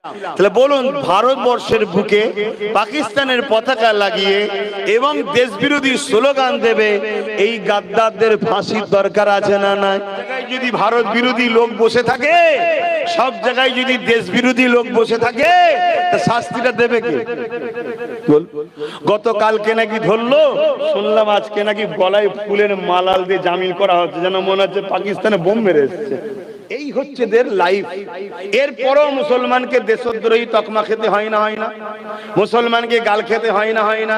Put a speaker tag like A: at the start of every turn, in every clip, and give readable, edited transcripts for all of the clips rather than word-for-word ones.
A: তাহলে বলুন, ভারতবর্ষের বুকে পাকিস্তানের পতাকা লাগিয়ে এবং দেশ বিরোধী স্লোগান দেবে, এই গাদ্দারদের ফাঁসির দরকার আছে না নাই? যদি ভারত বিরোধী লোক বসে থাকে, সব জায়গায় যদি দেশ বিরোধী লোক বসে থাকে, শাস্তিটা দেবে কে? গতকালকে নাকি ধরলো, শুনলাম আজকে নাকি গলায় ফুলের মালাল দিয়ে জামিন করা হচ্ছে, যেন মনে হচ্ছে পাকিস্তানে বোম মেরে এসছে। এই হচ্ছে দের লাইফ। এরপরও মুসলমানকে দেশদ্রোহী তকমা খেতে হয় না, হয় না? মুসলমানকে গাল খেতে হয় না, হয় না?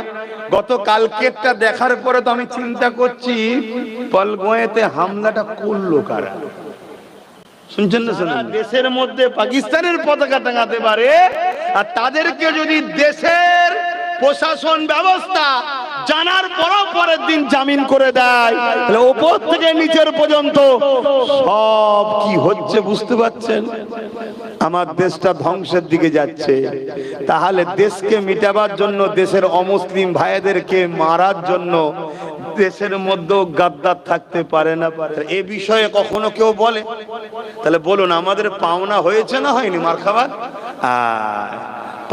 A: গতকালকেরটা দেখার পরে তো আমি চিন্তা করছি, পলগোয়েতে হামলাটা করলো কারা? শুনছেন না? শুনুন, দেশের মধ্যে পাকিস্তানের পতাকা টাঙাতে পারে, আর তাদেরকে যদি দেশের প্রশাসন ব্যবস্থা জানার পরও পরের দিন জামিন করে দেয়, তাহলে উপর থেকে নিচের পর্যন্ত সব কি হচ্ছে বুঝতে পারছেন? আমার দেশটা ধ্বংসের দিকে যাচ্ছে। তাহলে দেশকে মিটাবার জন্য, দেশের অমুসলিম ভাইদেরকে মারার জন্য দেশের মধ্যেও গাদ্দার থাকতে পারে না? পারে। এ বিষয়ে কখনো কেউ বলে? তাহলে বলুন, আমাদের পাওনা হয়েছে না হয়নি? মার খাবার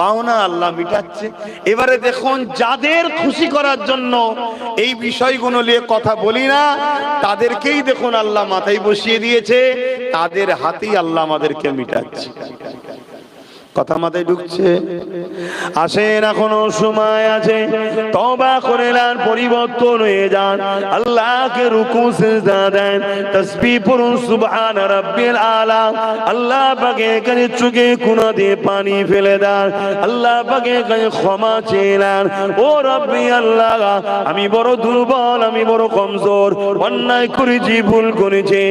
A: পাওনা আল্লাহ মিটাচ্ছে। এবারে দেখুন, যাদের খুশি করার জন্য এই বিষয়গুলো নিয়ে কথা বলি না, তাদেরকেই দেখুন আল্লাহ মাথায় বসিয়ে দিয়েছে, তাদের হাতেই আল্লাহ আমাদেরকে মিটাচ্ছে। কথা মাথায় ঢুকছে? আসেন, এখনো সময় আছে, তওবা করে নেন, পরিবর্তন হয়ে যান, আল্লাহকে রুকু সিজদা দেন, তাসবিহ পড়ুন সুবহান রাব্বিল আলা। আল্লাহ পাকের কাছে চোখে কোনা দিয়ে পানি ফেলে দেন, আল্লাহ পাকের কাছে ক্ষমা চেয়ে নেন। ও রব্বি আল্লাহ, আমি বড় দুর্বল, আমি বড় কমজোর, অন্যায় করেছি, ভুল করেছি,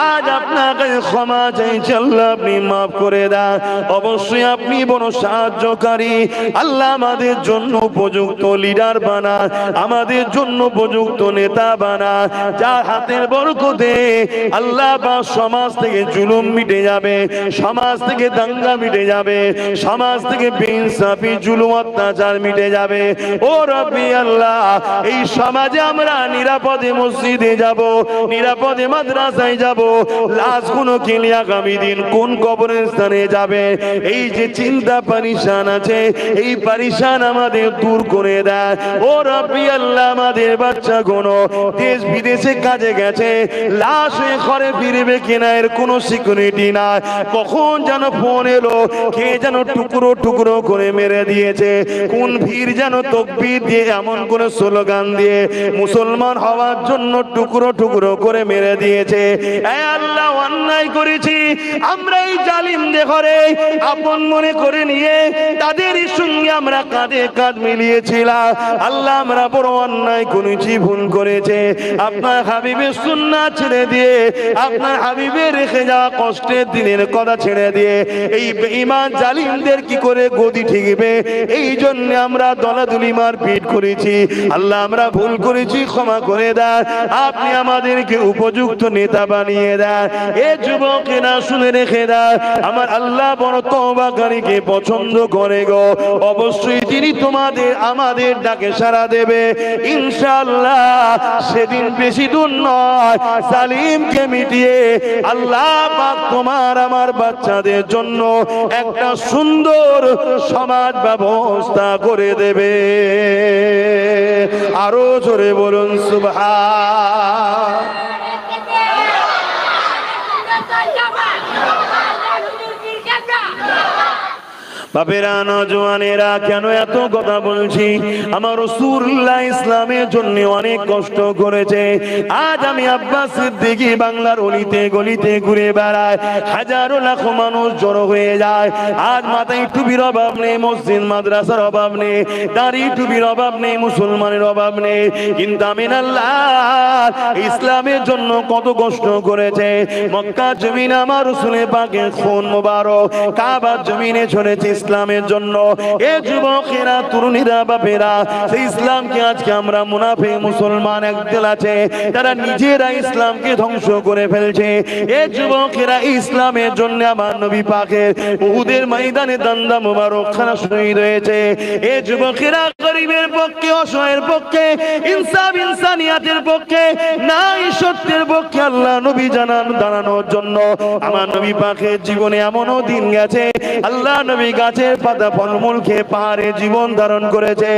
A: আজ আপনার কাছে ক্ষমা চাইছি, আল্লাহ আপনি মাফ করে দেন। অবশ্যই আপনি বড় সাহায্যকারী। আল্লাহ আমাদের জন্য উপযুক্ত লিডার বানান, আমাদের জন্য উপযুক্ত নেতা বানান, যার হাতের বরকতে আল্লাহ বা সমাজ থেকে জুলুম মিটে যাবে, সমাজ থেকে দাঙ্গা মিটে যাবে, সমাজ থেকে বেইনসাফি জুলুম অত্যাচার মিটে যাবে। ও রব্বি আল্লাহ, এই সমাজে আমরা নিরাপদে মসজিদে যাব, নিরাপদে মাদ্রাসায় যাব, লাশগুলো খেলে আগামী দিন কোন কবরস্থানে যাবে, এই যে চিন্তা পারিশান আছে, এই পারিশান আমাদের দূর করে দেয়। ও রব্বি আল্লাহ, আমাদের বাচ্চাগুলো দেশ বিদেশে কাজে গেছে, লাশ হয়ে ঘরে ফিরবে কিনা এর কোনো সিকিউরিটি নাই। কখন যেন ফোন এলো, কে যেন টুকরো টুকরো করে মেরে দিয়েছে, কোন ভিড় যেন তাকবীর দিয়ে এমন কোন স্লোগান দিয়ে মুসলমান হওয়ার জন্য টুকরো টুকরো করে মেরে দিয়েছে। এ আল্লাহ, অন্যায় করেছি আমরা, এই জালিমদের ঘরে আপন মনে করে নিয়ে তাদের সঙ্গে আমরা কাঁধে কাঁধ মিলিয়েছিলাম। আল্লাহ, আমরা বড় অন্যায় করেছি, ভুল করেছে। আপনার হাবিবের সুন্নাত ছেড়ে দিয়ে, আপনার হাবিবের রেখে যাওয়া কষ্টের দিনের কথা ছেড়ে দিয়ে এই বেঈমান জালিমদের কি করে গদি ঠিকবে, এই জন্য আমরা দলাদলি মারপিট করেছি। আল্লাহ, আমরা ভুল করেছি, ক্ষমা করে দেন। আপনি আমাদেরকে উপযুক্ত নেতা বানিয়ে দেন। এ যুবকেরা শুনে রেখে দেন, আমার আল্লাহ বড় তওবাকারীকে পছন্দ করে গো। অবশ্যই তিনি তোমাদের আমাদের ডাকে সাড়া দেবে ইনশাআল্লাহ। সেদিন বেশি দূর নয়, জালিমকে মিটিয়ে আল্লাহ পাক তোমার আমার বাচ্চাদের জন্য একটা সুন্দর সমাজ ব্যবস্থা করে দেবে। আরো জোরে বলুন সুবহান। বাপেরা, নওজওয়ানেরা, কেন এত কথা বলছি? আমার রাসূলুল্লাহ ইসলামের জন্য অনেক কষ্ট করেছে। আজ আমি আব্বাস সিদ্দিকী বাংলার অলিতে গলিতে ঘুরে বেড়ায়, হাজারো লাখো মানুষ জড়ো হয়ে যায়। আজ মাথায় টুপির অভাব নেই, মসজিদ মাদ্রাসার অভাব নেই, দাড়ি টুপির অভাব নেই, মুসলমানের অভাব নেই, কিন্তু আমিন আল্লাহ ইসলামের জন্য কত কষ্ট করেছে। মক্কা জমিন আমার রাসূলের পাকের খুন মোবারক, কাবার জমিনে ঝরেছে ইসলামের জন্য। এ যুবকেরা, তরুণীরা, বাপেরা, সেই ইসলামকে আজকে আমরা মুনাফিক মুসলমান একদল আছে তারা নিজেরা ইসলামকে ধ্বংস করে ফেলছে। এ যুবকেরা, ইসলামের জন্য আমার নবী পাকের উহুদের ময়দানে দান্দা মুবারক খানা শহীদ হয়েছে। এ যুবকেরা, গরিবের পক্ষে, অসহায়ের পক্ষে, ইনসাফ ইনসানিয়াতের পক্ষে, নাই সত্যের পক্ষে আল্লাহ নবী দাঁড়ানোর জন্য আমার নবী পাকের জীবনে এমনও দিন গেছে আল্লাহ নবী গাছের পাতা ফলমূল খেয়ে পাহাড়ে জীবন ধারণ করেছে।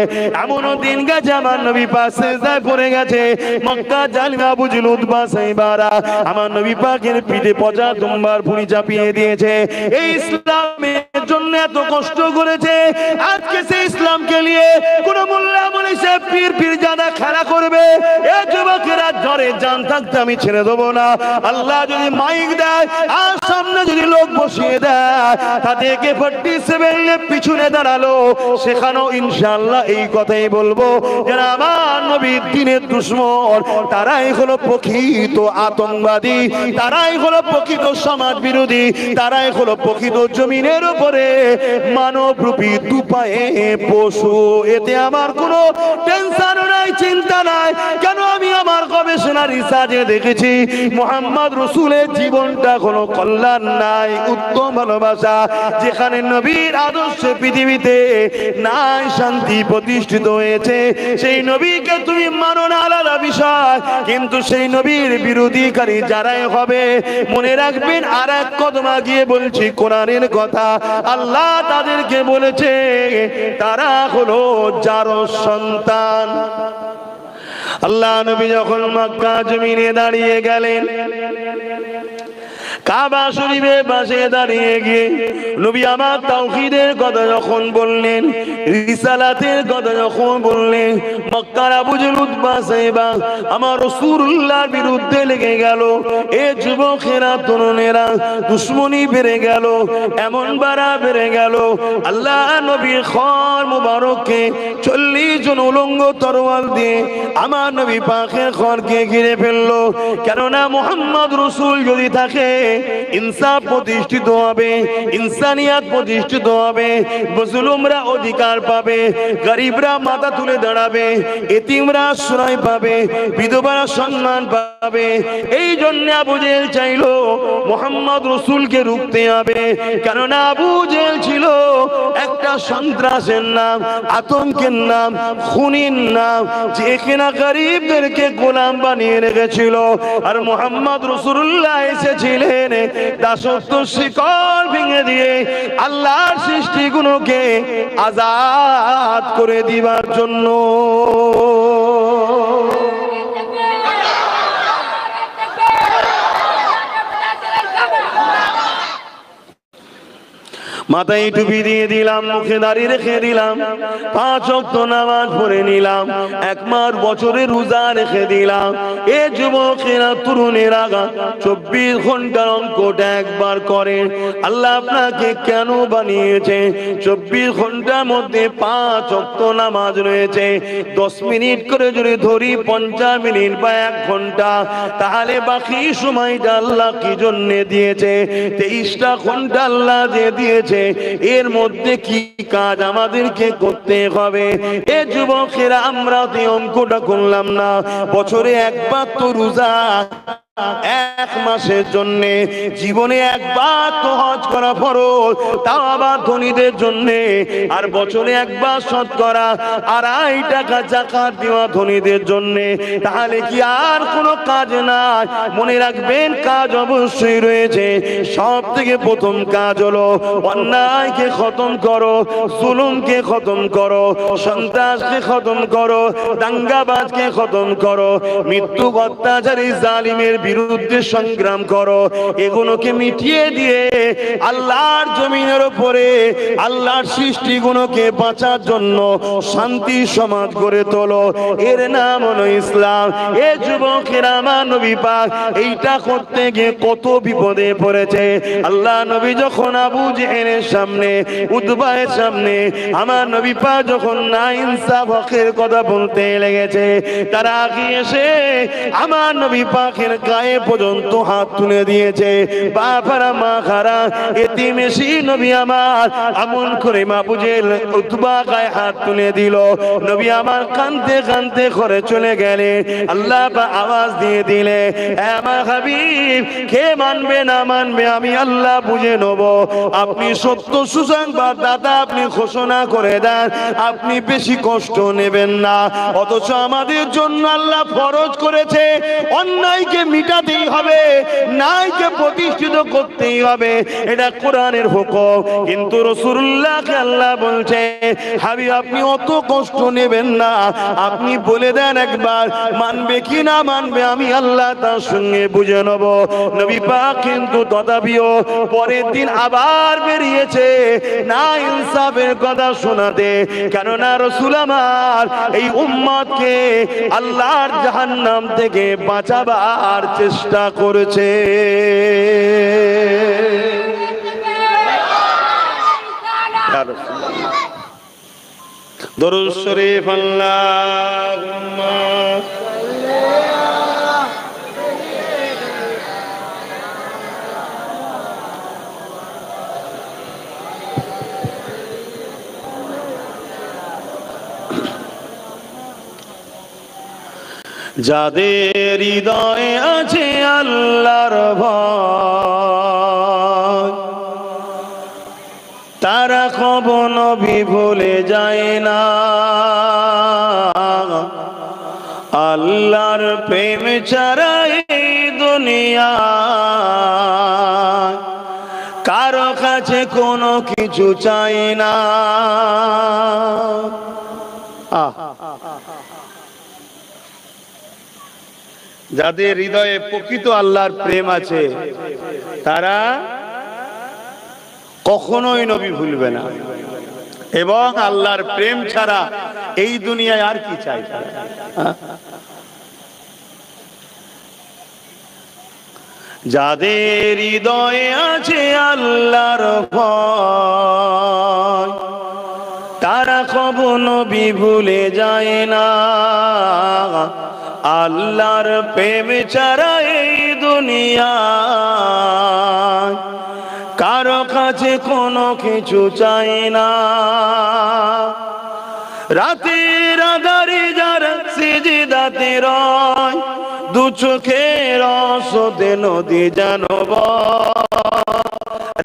A: এমনও দিন গেছে আমার নবী পাক সিজদায় পড়ে গেছে। মক্কা জালিম আবু জেহেল উতবা সাইবারা আমার নবী পাকের পিঠে পচা দুম্বার ভুঁড়ি চাপিয়ে দিয়েছে। এই ইসলামের জন্য এত কষ্ট করেছে। আজকে সেই ইসলামকে নিয়ে কোন মোল্লা মৌলভী সাহেব পীর পীরজাদা খেলা করবে। এ যুবকেরা, জ্বরে জান থাকতে আমি ছেড়ে দেবো না। আল্লাহ যদি মাইক দেয় আর সামনে যদি লোক বসিয়ে দেয়, তাদেরকে 47 পিছনে দাঁড়ালো, সেখানেও ইনশাআল্লাহ এই কথাই বলবো, যারা আমার নবীর দ্বীনের দুশমন তারাই হলো প্রকৃত আতঙ্কবাদী, তারাই হলো প্রকৃত সমাজ বিরোধী, তারাই হলো প্রকৃত জমিনের উপরে মানবরূপী দুপায়ে পশু। এতে আমার কোনো টেনশন নাই, চিন্তা নাই। কেন? আমি আমার গবেষণা রিসার্চে দেখেছি মুহাম্মদ রাসূলের জীবনটা কোনো কল্যাণ নাই, উত্তম ভালোবাসা। যেখানে নবীর আদর্শে পৃথিবীতে নাই শান্তি প্রতিষ্ঠিত হয়েছে, সেই নবীকে তুমি মানো না আলাদা বিষয়, কিন্তু সেই নবীর বিরোধীকারী যারাই হবে, মনে রাখবেন আর এক কদম গিয়ে বলছি কোরআনের কথা, আল্লাহ তাদেরকে বলেছে তারা হলো যার সন্তান। আল্লাহ নবী যখন মক্কা জমিনে দাঁড়িয়ে গেলেন, কাবা শরীফের পাশে দাঁড়িয়ে গিয়ে নবী আমার তাওহীদের কথা যখন বললেন, রিসালাতের কথা যখন বললেন, মক্কার আবু জেহেল উতবা সাইবা আমার রাসূলুল্লাহর বিরুদ্ধে লেগে গেল। এ যুবকেরা, তরুণেরা, দুশমনি বেড়ে গেল, এমন বাড়া বেড়ে গেল। আল্লাহ নবীর খর মুবারককে 40 জন উলঙ্গ তরোয়াল দিয়ে আমার নবী পাকের খরকে ঘিরে ফেললো। কেননা মুহাম্মদ রাসূল যদি থাকে, ইনসাফ প্রতিষ্ঠিত হবে, ইনসানিয়াত প্রতিষ্ঠিত হবে, মুসলিমরা অধিকার পাবে, গরিবরা মাথা তুলে দাঁড়াবে, এতিমরা আশ্রয় পাবে, বিধবারা সম্মান পাবে। এই জন্য আবু জেহেল চাইলো মুহাম্মদ রাসূলকে রুখতে হবে। কেননা আবু জেহেল ছিল একটা সন্ত্রাসের নাম, আতঙ্কের নাম, খুনির নাম, যে কিনা গরিবদেরকে গোলাম বানিয়ে রেখেছিল। আর মুহাম্মদ রাসূলুল্লাহ এসেছিলেন দাসত্ব শিকল ভেঙে দিয়ে আল্লাহর সৃষ্টিগুলোকে আজাদ করে দিবার জন্য। মাথায় টুপি দিয়ে দিলাম, মুখে দাড়ি রেখে দিলাম, 5 ওয়াক্ত নামাজ পড়ে নিলাম, 1 মাস বছরে রোজা রেখে দিলাম। এ যুবকেরা, তরুণেরা, 24 ঘন্টার অঙ্কটা একবার করেন। আল্লাহ আপনাকে কেন বানিয়েছে? 24 ঘন্টার মধ্যে 5 ওয়াক্ত নামাজ রয়েছে। 10 মিনিট করে যদি ধরি 50 মিনিট বা 1 ঘন্টা, তাহলে বাকি সময়টা আল্লাহ কি জন্য দিয়েছে? 23টা ঘন্টা আল্লাহ যে দিয়েছে, এর মধ্যে কি কাজ আমাদেরকে করতে হবে? এ যুবকেরা, আমরা তো অঙ্কটা করলাম না। বছরে একবার তো রোজা, 1 মাসের জন্য, জীবনে একবার তো হজ করা ফরজ, তাও আবার ধনীদের জন্য। আর বছরে একবার শতকরা 2.5 টাকা যাকাত দেওয়া ধনীদের জন্য। তাহলে কি আর কোনো কাজ নাই? মনে রাখবেন, কাজ অবশ্যই রয়েছে। সব থেকে প্রথম কাজ হলো অন্যায়কে খতম করো, জুলুমকে খতম করো, সন্ত্রাসকে খতম করো, দাঙ্গাবাজকে খতম করো, মৃত্যু অত্যাচারী জালিমের বিরুদ্ধে সংগ্রাম করো। এগুলোকে মিটিয়ে দিয়ে আল্লাহর জমিনের উপরে আল্লাহর সৃষ্টিগুলোকে বাঁচার জন্য শান্তি সমাজ গড়ে তোলো। এর নাম হলো ইসলাম। এ যুবকেরা, আমার নবী পাক এইটা করতে গিয়ে কত বিপদে পড়েছে। আল্লাহ নবী যখন আবু জেহেলের সামনে, উতবায়ের সামনে আমার নবী পাক যখন না ইনসাফ হকের কথা বলতে লেগেছে, তারা আগে এসে আমার নবী পাকের গায়ে পর্যন্ত হাত তুলে দিয়েছে। বাবারা মা খারা এতিম এসে নবী আমার আমন করে মাহফুজের উতবা গায়ে হাত তুলে দিল। নবী আমার কাঁদতে কাঁদতে ঘরে চলে গেলে। আল্লাহ পাক আওয়াজ দিয়ে দিলে, আমার হাবিব কে মানবে না মানবে আমি আল্লাহ বুঝে নেব। আপনি সত্য সুসংবাদ দাতা আপনি ঘোষণা করে দেন, আপনি বেশি কষ্ট নেবেন না। অথচ আমাদের জন্য আল্লাহ ফরজ করেছে অন্যায়কে মিটাতেই হবে, ন্যায়কে প্রতিষ্ঠিত করতেই হবে, এটা কোরআনের হুকুম। কিন্তু রাসূলুল্লাহকে আল্লাহ বলছে, হাবিব আপনি অত কষ্ট নেবেন না, আপনি বলে দেন একবার মানবে কি না মানবে আমি আল্লাহ তার সঙ্গে বুঝে নেব। নবী পাক কিন্তু তথাপিও পরের দিন আবার বেরিয়েছে না ইনসাফের কথা শোনাতে। কেননা রাসূল আমার এই উম্মতকে আল্লাহর জাহান্নাম থেকে বাঁচাবার চেষ্টা করেছে। দরুদ শরীফ আল্লাহুম্মা যাদের হৃদয়ে আছে আল্লাহর ভয় তারা কখনো নবী ভুলে যায় না। আল্লাহর প্রেম ছাড়া এই দুনিয়া কারো কাছে কোনো কিছু চাই না। যাদের হৃদয়ে প্রকৃত আল্লাহর প্রেম আছে তারা কখনোই নবী ভুলবে না, এবং আল্লাহর প্রেম ছাড়া এই দুনিয়ায় আর কি চাই। যাদের হৃদয়ে আছে আল্লাহর ভয় তারা কখনো নবী ভুলে যায় না। আল্লাহর প্রেম ছাড়া এই দুনিয়া কারো কাছে কোনো কিছু চাই না। রাতের আঁধারে যারা সিজদাতে রয় দু চোখের আঁসুতে নদী জানব।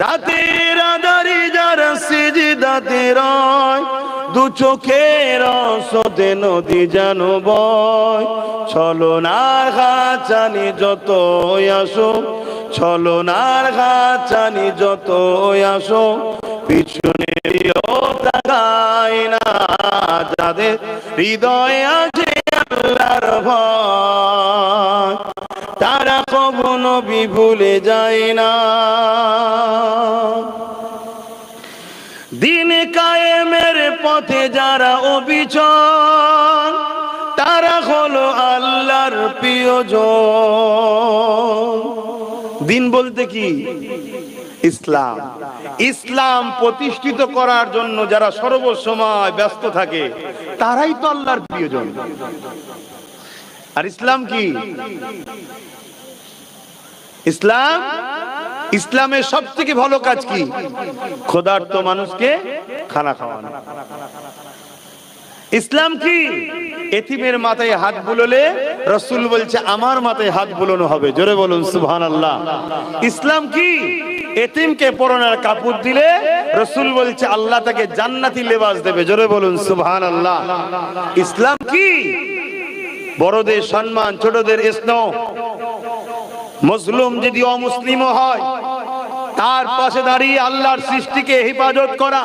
A: রাতের আঁধারে যারা সিজদাতে রয় দু চোখের আঁসুতে নদী জানব। ছলনার ঘাচানি যত আসো, ছলনার ঘাচানি যত আসো, পিছনে তাকায় না। যাদের হৃদয়ে আছে আল্লাহর ভয় তারা কখনো নবী ভুলে যায় না। দিন কায়েমের পথে যারা অবিচল তারা হলো আল্লাহর প্রিয়জন। দিন বলতে কি? ইসলাম। ইসলাম প্রতিষ্ঠিত করার জন্য যারা সর্বসময় ব্যস্ত থাকে তারাই তো আল্লাহর প্রিয়জন। আর ইসলাম কি? ইসলাম, ইসলামের সবথেকে ভালো কাজ কি? ক্ষুধার্ত মানুষকে খানা খাওয়ানো। ইসলাম কি? এতিমের মাথায় হাত বুলোলে রাসূল বলছে আমার মাথায় হাত বুলোনো হবে। জোরে বলুন সুবহানাল্লাহ। ইসলাম কি? এতিমকে পরনের কাপড় দিলে রাসূল বলছে আল্লাহ তাকে জান্নাতি লেবাস দেবে। জোরে বলুন সুবহানাল্লাহ। ইসলাম কি? বড়দের সম্মান, ছোটদের স্নেহ, মুসলিম যদি অমুসলিম হয় তার পাশে দাঁড়িয়ে আল্লাহর সৃষ্টিকে হেফাজত করা,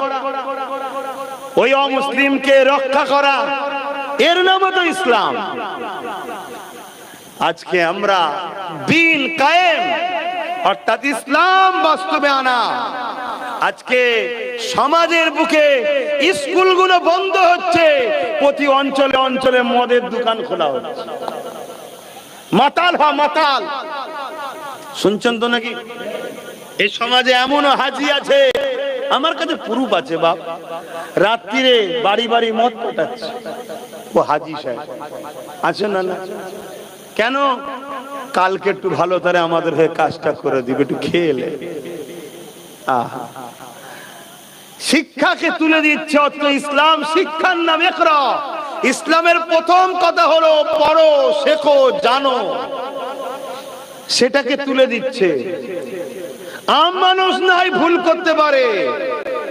A: ওই অমুসলিমকে রক্ষা করা, এর নাম তো ইসলাম। আজকে আমরা দিন কায়েম অর্থাৎ ইসলাম বাস্তবে আনা। আজকে সমাজের বুকে স্কুলগুলো বন্ধ হচ্ছে, প্রতি অঞ্চলে অঞ্চলে মদের দোকান খোলা হচ্ছে। মাতাল মাতাল শুনছেন তো নাকি? এই সমাজে এমনও হাজি আছে, আমার কাছে প্রুফ আছে বাপ, রাত্রিরে বাড়ি বাড়ি মদ পটাচ্ছে। ও হাজি সাহেব আছে না? না কেন? কালকে একটু ভালো করে আমাদের হয়ে কাজটা করে দিবে, একটু খেলে। শিক্ষাকে তুলে দিচ্ছে, অথচ ইসলাম শিক্ষার নাম ইকরা। ইসলামের প্রথম কথা হলো পড়ো, শেখো, জানো, সেটাকে তুলে দিচ্ছে। আম মানুষ নাই ভুল করতে পারে,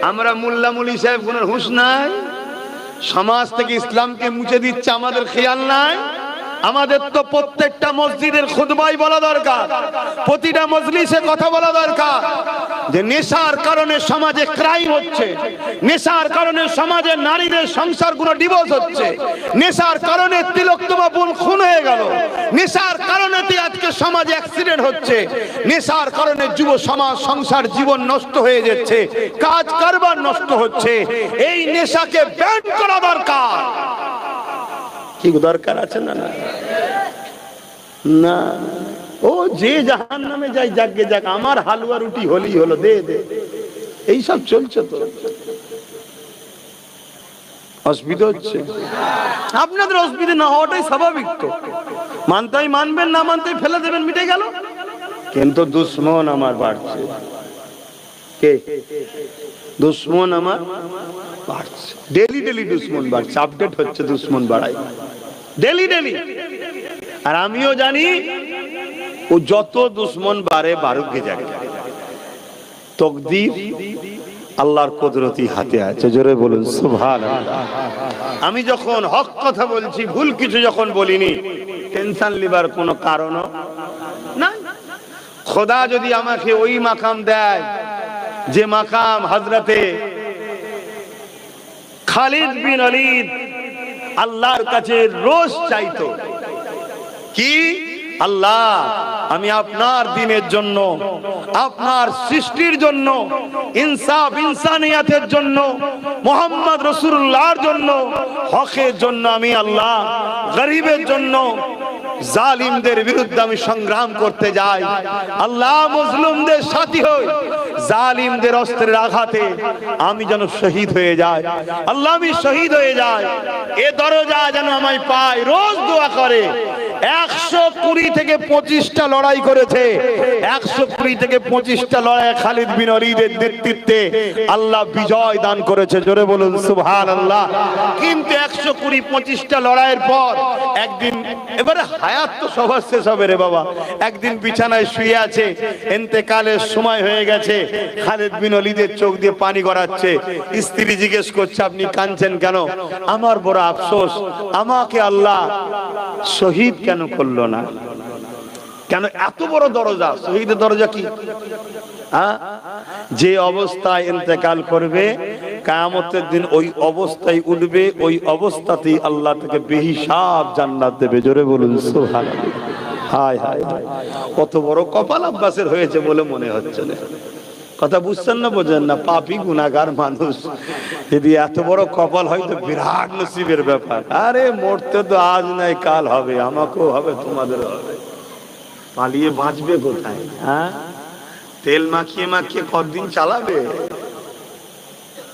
A: আমরা মোল্লা মুলি সাহেব কোন হুঁশ নাই, সমাজ থেকে ইসলামকে মুছে দিচ্ছে, আমাদের খেয়াল নাই। আমাদের তো প্রত্যেকটা মসজিদের খুতবায় বলা দরকার, প্রতিটা মজলিসে কথা বলা দরকার যে নেশার কারণে সমাজে ক্রাইম হচ্ছে, নেশার কারণে সমাজে নারীদের সংসারগুলো ডিভোর্স হচ্ছে, নেশার কারণে তিলোত্তমা বোন খুন হয়ে গেল, নেশার কারণে আজকে সমাজে অ্যাক্সিডেন্ট হচ্ছে, নেশার কারণে যুব সমাজ সংসার জীবন নষ্ট হয়ে যাচ্ছে, কাজ কারবার নষ্ট হচ্ছে। এই নেশাকে ব্যান করা দরকার। কি দরকার আছে? না না না, ও যে জাহান্নামে যায় যাকে যাক, আমার হালুয়া রুটি হলেই হলো, দে দে, এইসব চলছে। তো অসুবিধা হচ্ছে, আপনাদের অসুবিধা না হওয়াটাই স্বাভাবিক। তো মানতেই মানবেন, না মানতেই ফেলে দেবেন, মিটে গেল। কিন্তু দুশ্মন আমার বাড়ছে। কে দুশ্মন? আমার বাড়ছে, ডেলি ডেলি দুশ্মন বাড়ছে, আপডেট হচ্ছে, দুশ্মন বাড়াই ডেলি ডেলি। আর আমিও জানি ও যত দুশ্মন বাড়ে বাড়ুক গে যাক, তকদির আল্লাহর কুদরতি হাতে আছে। জোরে বলুন সুবহানাল্লাহ। আমি যখন হক কথা বলছি, ভুল কিছু যখন বলিনি, টেনশন লিবার কোনো কারণও না। খোদা যদি আমাকে ওই মাকাম দেয় যে মাকাম হযরতে খালিদ বিন ওলীদ আল্লাহর কাছে রোজ চাইতো, কি আল্লাহ, আমি আপনার দ্বীনের জন্য, আপনার সৃষ্টির জন্য, ইনসাফ ইনসানিয়াতের জন্য, মুহাম্মদ রাসূলুল্লাহর জন্য, হকের জন্য আমি আল্লাহ গরিবের জন্য, জালিমদের বিরুদ্ধে আমি সংগ্রাম করতে যাই। আল্লাহ মজলুমদের সাথী হই, জালিমদের অস্ত্রের আঘাতে আমি যেন শহীদ হয়ে যাই। আল্লাহ আমি শহীদ হয়ে যাই, এ দরজা যেন আমায় পায়। রোজ দোয়া করে। 120 থেকে 25টা লড়াই করেছে, 120 থেকে 25টা লড়াই খালিদ বিন ওলীদের নেতৃত্বে আল্লাহ বিজয় দান করেছে। জোরে বলুন সুবহানাল্লাহ। কিন্তু 120-25টা লড়াইয়ের পর একদিন, এবারে হায়াত তো সবার শেষ হবে রে বাবা, একদিন বিছানায় শুয়ে আছে, ইন্তেকালের সময় হয়ে গেছে, খালিদ বিন ওলীদের চোখ দিয়ে পানি গড়াচ্ছে। স্ত্রী জিজ্ঞেস করছে, আপনি কাঁদছেন কেন? আমার বড় আফসোস, আমাকে আল্লাহ শহীদ কেন করলো না? কেন? এত বড় দরজা, শহীদের দরজা কি? যে অবস্থায় ইন্তেকাল করবে, কিয়ামতের দিন ওই অবস্থায় উঠবে, ওই অবস্থাতেই আল্লাহ তাকে বেহিসাব জান্নাত দেবে। জোরে বলুন সুবহানাল্লাহ। হায় হায়, কত বড় কপাল আব্বাসের হয়েছে বলে মনে হচ্ছে না। কথা বুঝছেন না? বোঝেন না? পাপী গুনাহগার মানুষ, যদি এত বড় কপাল হয় তো বিরাট নসিবের ব্যাপার। আরে মরতে তো আজ নাই কাল হবে, আমাকেও হবে, তোমাদের হবে। পালিয়ে বাঁচবে কোথায়? হ্যাঁ, তেল মাখিয়ে মাখিয়ে কতদিন চালাবে?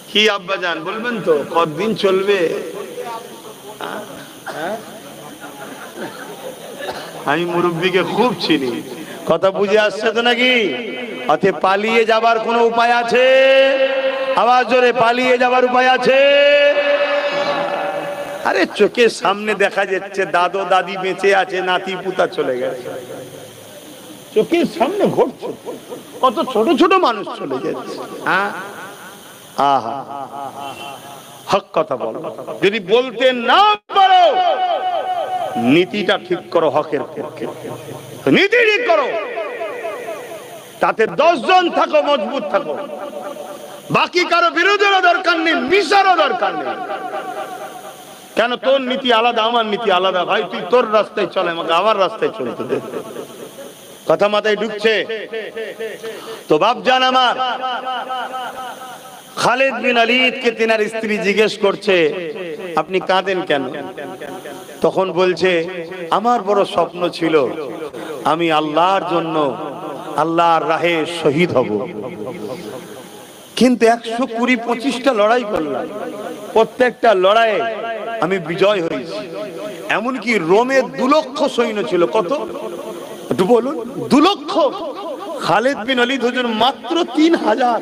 A: কি আব্বা জান বলবেন তো, কতদিন চলবে? আমি মুরব্বীকে খুব চিনি, কথা বুঝে আসছে তো নাকি? অতএব পালিয়ে যাবার কোনো উপায় আছে? আওয়াজ জোরে, পালিয়ে যাবার উপায় আছে? আরে চোখের সামনে দেখা যাচ্ছে দাদু দাদি বেঁচে আছে, নাতি পুতা চলে গেছে, চোখের সামনে ঘটছে, কত ছোট ছোট মানুষ চলে যাচ্ছে। হ্যাঁ, আহা, হক কথা বলো। যদি বলতে না পারো, নীতিটা ঠিক করো, হকের পক্ষে নীতি ঠিক করো, তাতে 10 জন থাকো, মজবুত থাকো, বাকি কারো বিরোধেরও দরকার নেই, মিশারও দরকার নেই। কেন? তোর নীতি আলাদা, আমার নীতি আলাদা। ভাই তুই তোর রাস্তায় চলে, আমাকে আমার রাস্তায় চলতে দে। কথা মাথায় ঢুকছে তো? বাপজান আমার, খালিদ বিন ওলীদকে তিনার স্ত্রী জিজ্ঞেস করছে, আপনি কাঁদেন কেন? তখন বলছে, আমার বড় স্বপ্ন ছিল আমি আল্লাহর জন্য, আল্লাহর রাহে শহীদ হব, কিন্তু 120-25টা লড়াই করলাম, প্রত্যেকটা লড়াইয়ে আমি বিজয় হয়েছি। এমনকি রোমের 2 লক্ষ সৈন্য ছিল। কত? বলুন 2 লক্ষ। খালিদ বিন ওয়ালিদ হুজুর মাত্র 3000।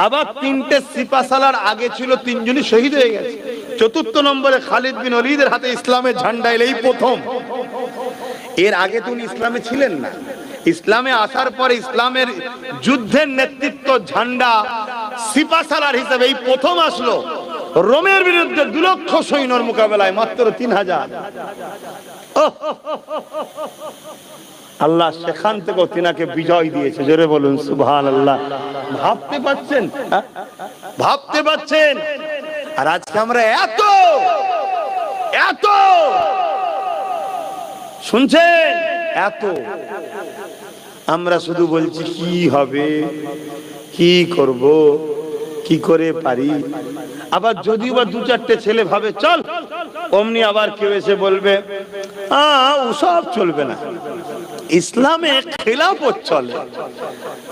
A: আবার 3টে সিপাহসালার আগে ছিল 3 জনই শহীদ হয়ে গেছে। 4র্থ নম্বরে খালিদ বিন ওয়ালিদের হাতে ইসলামের ঝান্ডা এলেই প্রথম। এর আগে তো উনি ইসলামে ছিলেন না। ইসলামে আসার পরে ইসলামের যুদ্ধের নেতৃত্ব ঝান্ডা সিপাহসালার হিসেবে এই প্রথম আসলো। রোমের বিরুদ্ধে 2 লক্ষ সৈন্যর মোকাবেলায় মাত্র 3000। আল্লাহ সেখান থেকে তিনাকে বিজয় দিয়েছে। জোরে বলুন সুবহানাল্লাহ। ভাবতে পারছেন? ভাবতে পারছেন? আর আজকে আমরা এত শুনছেন, এত আমরা শুধু বলছি কি হবে, কি করব, কি করে পারি। আবার যদিও বা 2-4টে ছেলে ভাবে চল, অমনি আবার কেউ এসে বলবে ওসব চলবে না, ইসলামে খেলাফত চলে।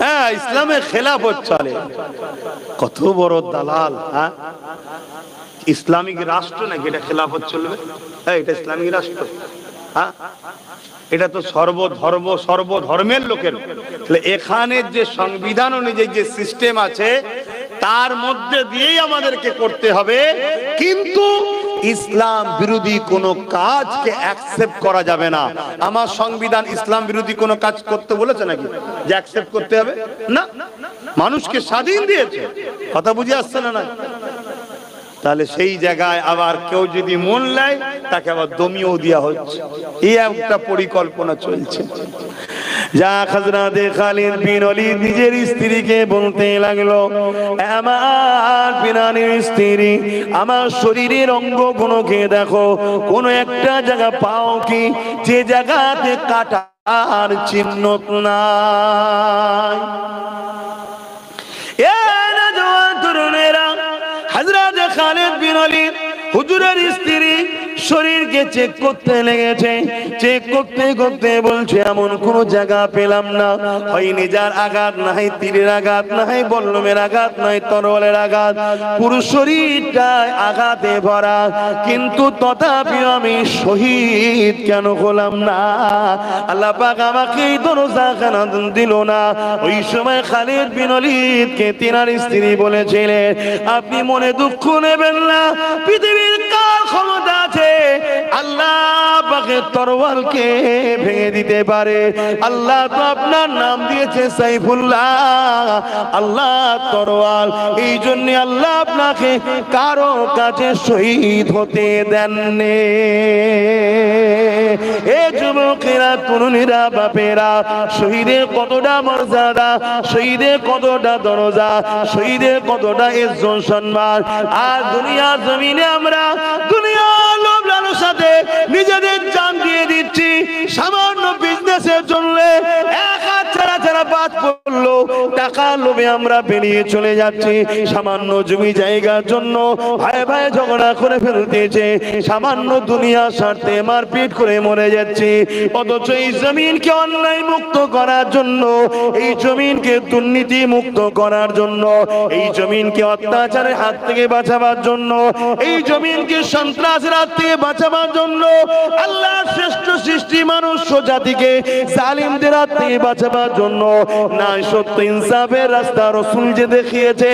A: হ্যাঁ, ইসলামে খেলাফত চলে। কত বড় দালাল! হ্যাঁ, ইসলামিক রাষ্ট্র নাকি এটা খেলাফত চলবে? হ্যাঁ, এটা ইসলামিক রাষ্ট্র? হ্যাঁ, এটা তো সর্বধর্মের লোকের। এখানে যে সংবিধান অনুযায়ী যে সিস্টেম আছে তার মধ্যে দিয়েই আমাদেরকে করতে হবে, কিন্তু ইসলাম বিরোধী কোনো কাজকে অ্যাকসেপ্ট করা যাবে না। আমার সংবিধান ইসলাম বিরোধী কোনো কাজ করতে বলেছে নাকি যে অ্যাকসেপ্ট করতে হবে? না, মানুষকে স্বাধীন দিয়েছে। কথা বুঝে আসছে না? তাহলে সেই জায়গায় আবার কেউ যদি মন নেয় তাকে আবার দমিয়েও দেওয়া হচ্ছে। এই একটা পরিকল্পনা চলছে। যা হযরতে খালিদ বিন ওয়ালিদ নিজের স্ত্রীকে বলতে লাগলো, আমার প্রাণের স্ত্রী, আমার শরীরের অঙ্গগুলোকে দেখো, কোন একটা জায়গা পাও কি যে জায়গাতে কাটার চিহ্ন নাই? এ নওজওয়ান তরুণেরা, হযরতে খালিদ বিন ওয়ালিদ হুজুরের স্ত্রী শরীরকে চেক করতে লেগেছে। চেক করতে করতে বলছে এমন কোন জায়গা পেলাম না, হয় নেজার আঘাত, না হয় তীরের আঘাত, না হয় বল্লমের আঘাত, নয় তরোয়ালের আঘাত, পুরো শরীরটায় আঘাতে ভরা, কিন্তু তথাপি আমি শহীদ কেন হলাম না? আল্লাহ পাক আমাকে এই দরজা কেন দিল না? ওই সময় খালিদ বিন ওয়ালিদকে তিনার স্ত্রী বলেছিলেন, আপনি মনে দুঃখ নেবেন না, পৃথিবীর কার ক্ষমতা আছে আল্লাহ পাকের তরোয়ালকে ভেঙে দিতে পারে? আল্লাহ তো আপনার নাম দিয়েছে সাইফুল্লাহ, আল্লাহ তরোয়াল। এই জন্য আল্লাহ আপনাকে কারো কাছে শহীদ হতে দেননি। এ যুবকেরা, তরুণীরা, বাপেরা, শহীদের কতটা মর্যাদা, শহীদের কতটা দরজা, শহীদের কতটা ইজ্জত সম্মান। আর দুনিয়া জমিনে আমরা দুনিয়ার লোভ লালসাতে নিজেদের জান দিয়ে দিচ্ছি। সামান্য বিজনেসের জন্য এক হাত ছাড়া বাদ পড়লো, টাকার লোভে আমরা বেরিয়ে চলে যাচ্ছি। সামান্য জমি জায়গার জন্য ভাই ভাই ঝগড়া করে ফেলতেছে, সামান্য দুনিয়ার স্বার্থে মারপিট করে মরে যাচ্ছে। অথচ এই জমিনকে অন্যায় মুক্ত করার জন্য, এই জমিনকে দুর্নীতি মুক্ত করার জন্য, এই জমিনকে অত্যাচারের হাত থেকে বাঁচাবার জন্য, এই জমিনকে সন্ত্রাসের হাত থেকে বাঁচাবার জন্য, আল্লাহ শ্রেষ্ঠ সৃষ্টি মানুষ জাতিকে জালিমদের হাত থেকে বাঁচাবার জন্য না সত্য ইনসাফের রাস্তা রাসূল যে দেখিয়েছে,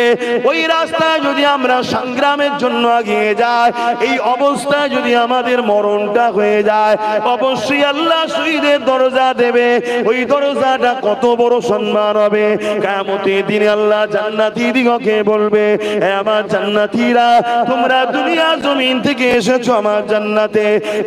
A: ওই রাস্তায় যদি আমরা সংগ্রামের জন্য এগিয়ে যাই, এই অবস্থায় যদি আমাদের মরণটা হয়ে যায়, অবশ্যই আল্লাহ শহীদের দরজা দেবে। ওই দরজাটা কত বড় সম্মান হবে! কিয়ামতের দিনে আল্লাহ জান্নাতি দিগকে বলবে, হে আমার জান্নাতীরা, তোমরা দুনিয়া জমিন থেকে এসেছো আমার জান্নাতে,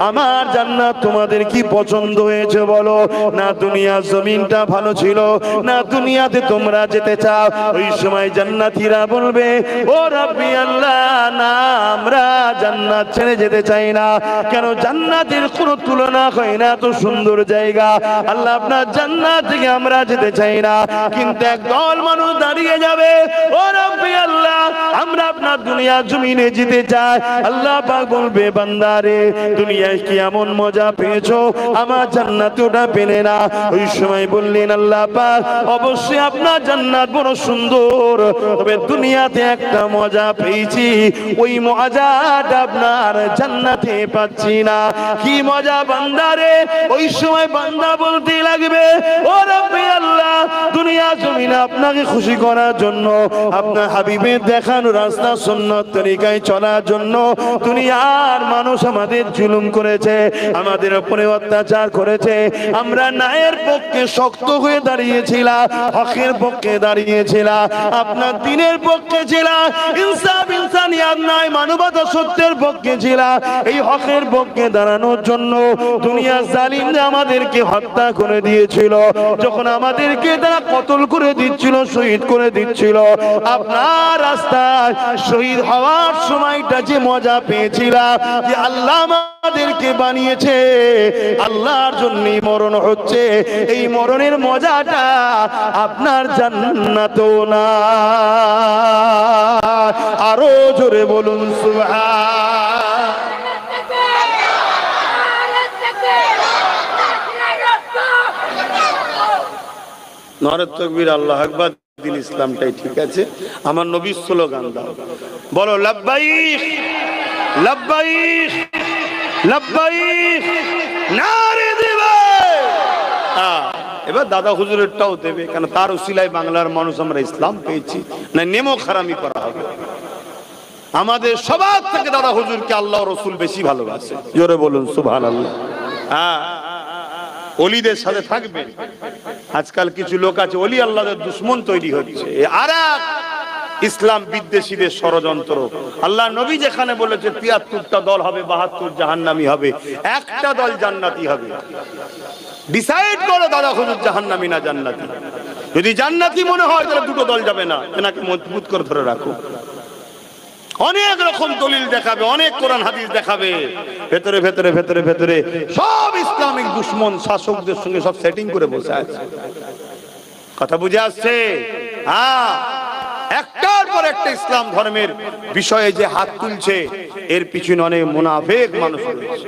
A: আমার জান্নাত তোমাদের কি পছন্দ হয়েছে বলো? না দুনিয়া জমিনটা ভালো ছিল, না দুনিয়াতে তোমরা যেতে চাও? ওই সময় জান্নাতীরা বলবে, ও রাব্বি আল্লাহ, না আমরা জান্নাত ছেড়ে যেতে চাই না। কেন? জান্নাতের কোনো তুলনা হয় না, এত সুন্দর জায়গা। আল্লাহ, আপনার জান্নাত থেকে আমরা যেতে চাই না। কিন্তু একদল মানুষ দাঁড়িয়ে যাবে, ও রাব্বি আল্লাহ, আমরা আপনার দুনিয়া জমিনে যেতে চায়, আল্লাহ পাক বলবে বান্দারে দুনিয়ায় কি এমন মজা পেয়েছো আমার জান্নাতে ওটা পেলে না? ওই সময় বললেন আল্লাহ পাক অবশ্যই আপনার জান্নাত বড় সুন্দর, তবে দুনিয়াতে একটা মজা পেয়েছি, ওই মজাটা আপনার জান্নাতে পাচ্ছি না। কি মজা বান্দারে? ওই সময় বান্দা বলতে লাগবে ও রব্বি আল্লাহ, দুনিয়া জমিনে আপনাকে খুশি করার জন্য, আপনার হাবিবের দেখানো রাস্তা সুন্নাত তরিকায় চলার জন্য দুনিয়ার মানুষ আমাদের জুলুম করেছে, আমাদের উপরে অত্যাচার করেছে, আমরা ন্যায়ের পক্ষে শক্ত হয়ে দাঁড়িয়েছিলাম, হকের পক্ষে দাঁড়িয়েছিলাম, আপনার দ্বীনের পক্ষে ছিলাম, ইনসাফ ইনসানিয়াত ন্যায় মানবতা সত্যের পক্ষে ছিলাম। এই হকের পক্ষে দাঁড়ানোর জন্য দুনিয়ার জালিমরা আমাদেরকে হত্যা করে দিয়েছিল, যখন আমাদেরকে তারা কতল করে দিচ্ছিল, শহীদ করে দিচ্ছিল, আপনার রাস্তায় শহীদ হওয়ার সময়টা যে মজা পেয়েছিলাম, যে আল্লাহ আমাদেরকে বানিয়েছে, আল্লাহর জন্যই মরণ হচ্ছে, এই মরণের মজাটা আপনার জান্নাতেও না। আরো জোরে বলুন সুবহান। নারে তাকবীর, আল্লাহু আকবার। দিন ইসলামটাই ঠিক আছে, আমার নবীর স্লোগান দাও, বলো লাব্বাইক লাব্বাইক লাব্বাইক, নারে দিবে। এবার দাদা হুজুরেরটাও দেবে, কেন তার উসিলায় বাংলার মানুষ আমরা ইসলাম পেয়েছি, না নেমো খারামি করা হবে। আমাদের সবার থেকে দাদা হুজুরকে আল্লাহ রসুল বেশি ভালোবাসে, জোরে বলুন সুবহানাল্লাহ। হ্যাঁ, ওলিদের সাথে থাকবেন। আজকাল কিছু লোক আছে ওলি আল্লাহদের দুশ্মন তৈরি হচ্ছে, আর ইসলাম বিদ্বেষীদের ষড়যন্ত্র। আল্লাহ নবী যেখানে বলেছে ৭৩টা দল হবে, ৭২ জাহান্নামী হবে, একটা দল জান্নাতি হবে। ডিসাইড করো দাদা হুজুর জাহান্নামী না জান্নাতি। যদি জান্নাতি মনে হয় তাহলে দুটো দল যাবে না, এনাকে মজবুত করে ধরে রাখো। অনেক রকম দলিল দেখাবে, অনেক কোরআন হাদিস দেখাবে, ভেতরে ভেতরে ভেতরে ভেতরে সব ইসলামিক দুশ্মন শাসকদের সঙ্গে সব সেটিং করে বসে আছে। কথা বুঝে আসছে? হ্যাঁ, একটার পর একটা ইসলাম ধর্মের বিষয়ে যে হাত তুলছে, এর পিছনে অনেক মুনাফিক মানুষ রয়েছে।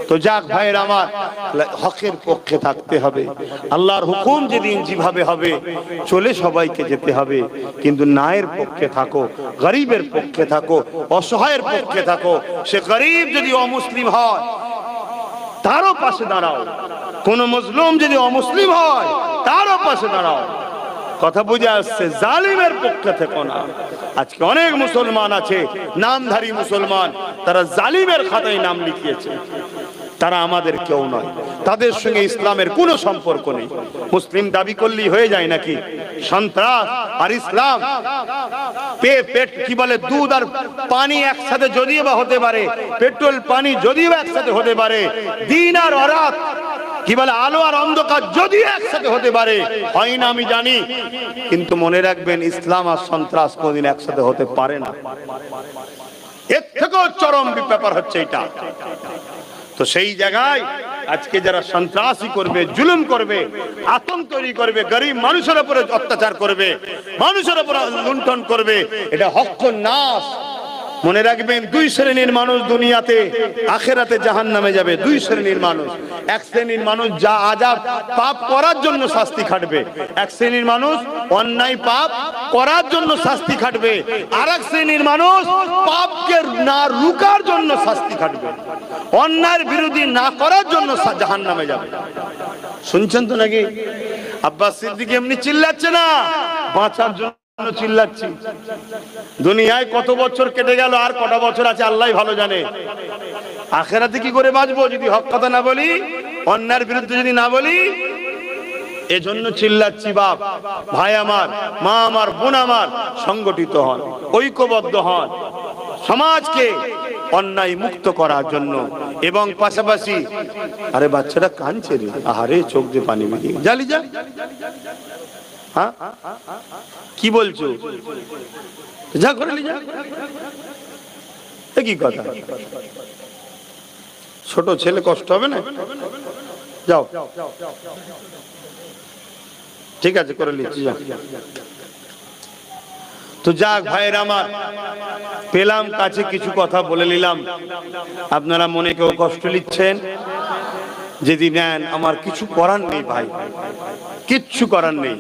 A: তো যাক ভাইয়ের আমার, হকের পক্ষে থাকতে হবে। আল্লাহর হুকুম যেদিন যেভাবে হবে চলে সবাইকে যেতে হবে, কিন্তু ন্যায়ের পক্ষে থাকো, গরিবের পক্ষে থাকো, অসহায়ের পক্ষে থাকো। সে গরিব যদি অমুসলিম হয় তারও পাশে দাঁড়াও, কোন মজলুম যদি অমুসলিম হয় তারও পাশে দাঁড়াও। কথা বুঝে আসছে? জালিমের পক্ষে থেকো না। আজকে অনেক মুসলমান আছে, নামধারী মুসলমান, তারা জালিমের খাতায় নাম লিখিয়েছে, তারা আমাদের কেউ নয়, তাদের সঙ্গে ইসলামের কোনো সম্পর্ক নেই। মুসলিম দাবি করলেই হয়ে যায় নাকি? সন্ত্রাস আর ইসলাম পেট কি বলে, দুধ আর পানি একসাথে যদিও বা হতে পারে, পেট্রোল পানি যদিও একসাথে হতে পারে, দিন আর রাত কি বলে, আলো আর অন্ধকার যদিও একসাথে হতে পারে, হয় না আমি জানি, কিন্তু মনে রাখবেন ইসলাম আর সন্ত্রাস কোনদিন একসাথে হতে পারে না। এর থেকেও চরম ব্যাপার হচ্ছে এটা। তো সেই জায়গায় আজকে যারা সন্ত্রাসী করবে, জুলুম করবে, আতঙ্ক তৈরি করবে, গরিব মানুষের উপরে অত্যাচার করবে, মানুষের উপরে লুণ্ঠন করবে, এটা হক নাস। মনে রাখবেন, দুই শ্রেণীর মানুষ দুনিয়াতে, আখেরাতে জাহান্নামে যাবে। দুই শ্রেণীর মানুষ। এক শ্রেণীর মানুষ যা আযাব পাপ করার জন্য শাস্তি খাটবে, এক শ্রেণীর মানুষ অন্যায় পাপ করার জন্য শাস্তি খাটবে, আর এক শ্রেণীর মানুষ পাপকে না রুকার জন্য শাস্তি খাটবে, অন্যায়ের বিরোধী না করার জন্য জাহান্নামে যাবে। শুনছেন তো নাকি? আব্বাস সিদ্দিক এমনি চিল্লাচ্ছে না, বাঁচার জন্য চিল্লাচ্ছি। দুনিয়ায় কত বছর কেটে গেল, আর কটা বছর আছে আল্লাহ ভালো জানে। আখেরাতে কি করে বাঁচবো যদি হক কথা না বলি, অন্যায়ের বিরুদ্ধে যদি না বলি? এজন্য চিল্লাচ্ছি। বাপ, ভাই আমার, মা আমার, বোন আমার, সংগঠিত হন, ঐক্যবদ্ধ হন, সমাজকে অন্যায় মুক্ত করার জন্য। এবং পাশাপাশি, আরে বাচ্চাটা কাঁদছে রে, আহারে চোখ দিয়ে পানি বেরিয়ে জালি যা। হ্যাঁ, কি বলছো? যা করে যা। কি কথা? ছোট ছেলে, কষ্ট হবে না? যাও, ঠিক আছে, করে নিচ্ছি, যাও। তো যাক ভাইয়ের আমার, পেলাম কাছে, কিছু কথা বলে নিলাম। আপনারা মনে কেউ কষ্ট নিচ্ছেন যদি নেন, আমার কিছু করার নেই ভাই, কিচ্ছু করার নেই।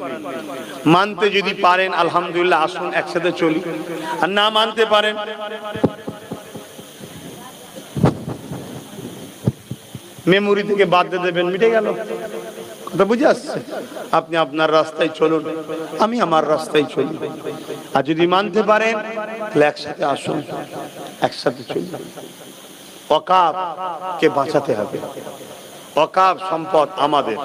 A: মানতে যদি পারেন আলহামদুলিল্লাহ, আসুন একসাথে চলি। আর না মানতে পারেন, মেমোরি থেকে বাদ দিয়ে দেবেন, মিটে গেল। কথা বুঝে আসছে? আপনি আপনার রাস্তায় চলুন, আমি আমার রাস্তায় চলি। আর যদি মানতে পারেন তাহলে একসাথে আসুন, একসাথে চলি। ওয়াকাফ কে বাঁচাতে হবে, ওয়াকাফ সম্পদ আমাদের,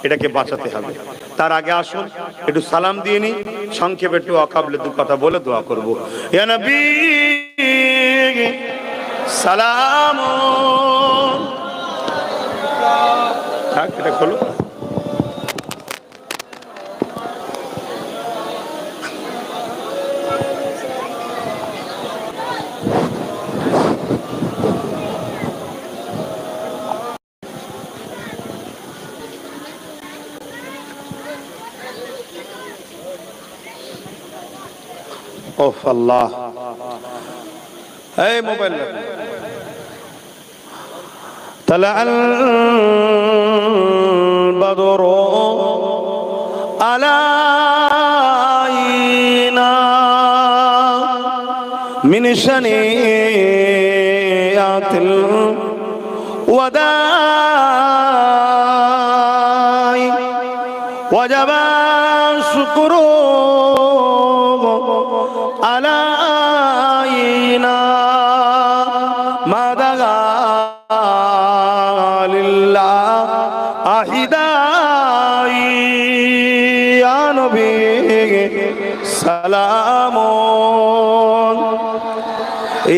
A: এটাকে বাঁচাতে হবে। তার আগে আসুন একটু সালাম দিয়ে নি, সংক্ষেপে একটু ওয়াকাফে দু কথা বলে দোয়া করব। ইয়া নবী সালাম, থাক এটা খোলো। ওহ আল্লাহ, এই মোবাইল طلع البدر علينا من شنيعة الوداع وجب الشكر علينا ما دعا لله أحداي يا نبي سلام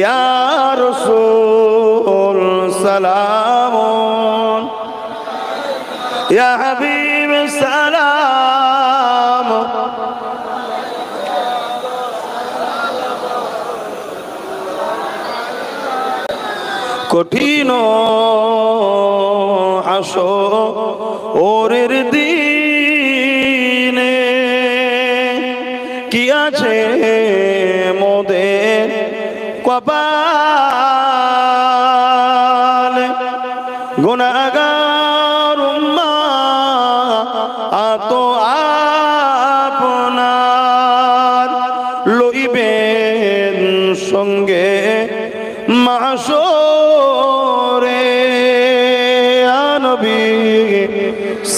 A: يا رسول سلام يا حبيب سلام কঠিন হাসরের দিনে কি আছে মোদের কপালে, গুনাহগার উম্মাত আপনার লইবেন সঙ্গে মাহশরে ইয়া নবী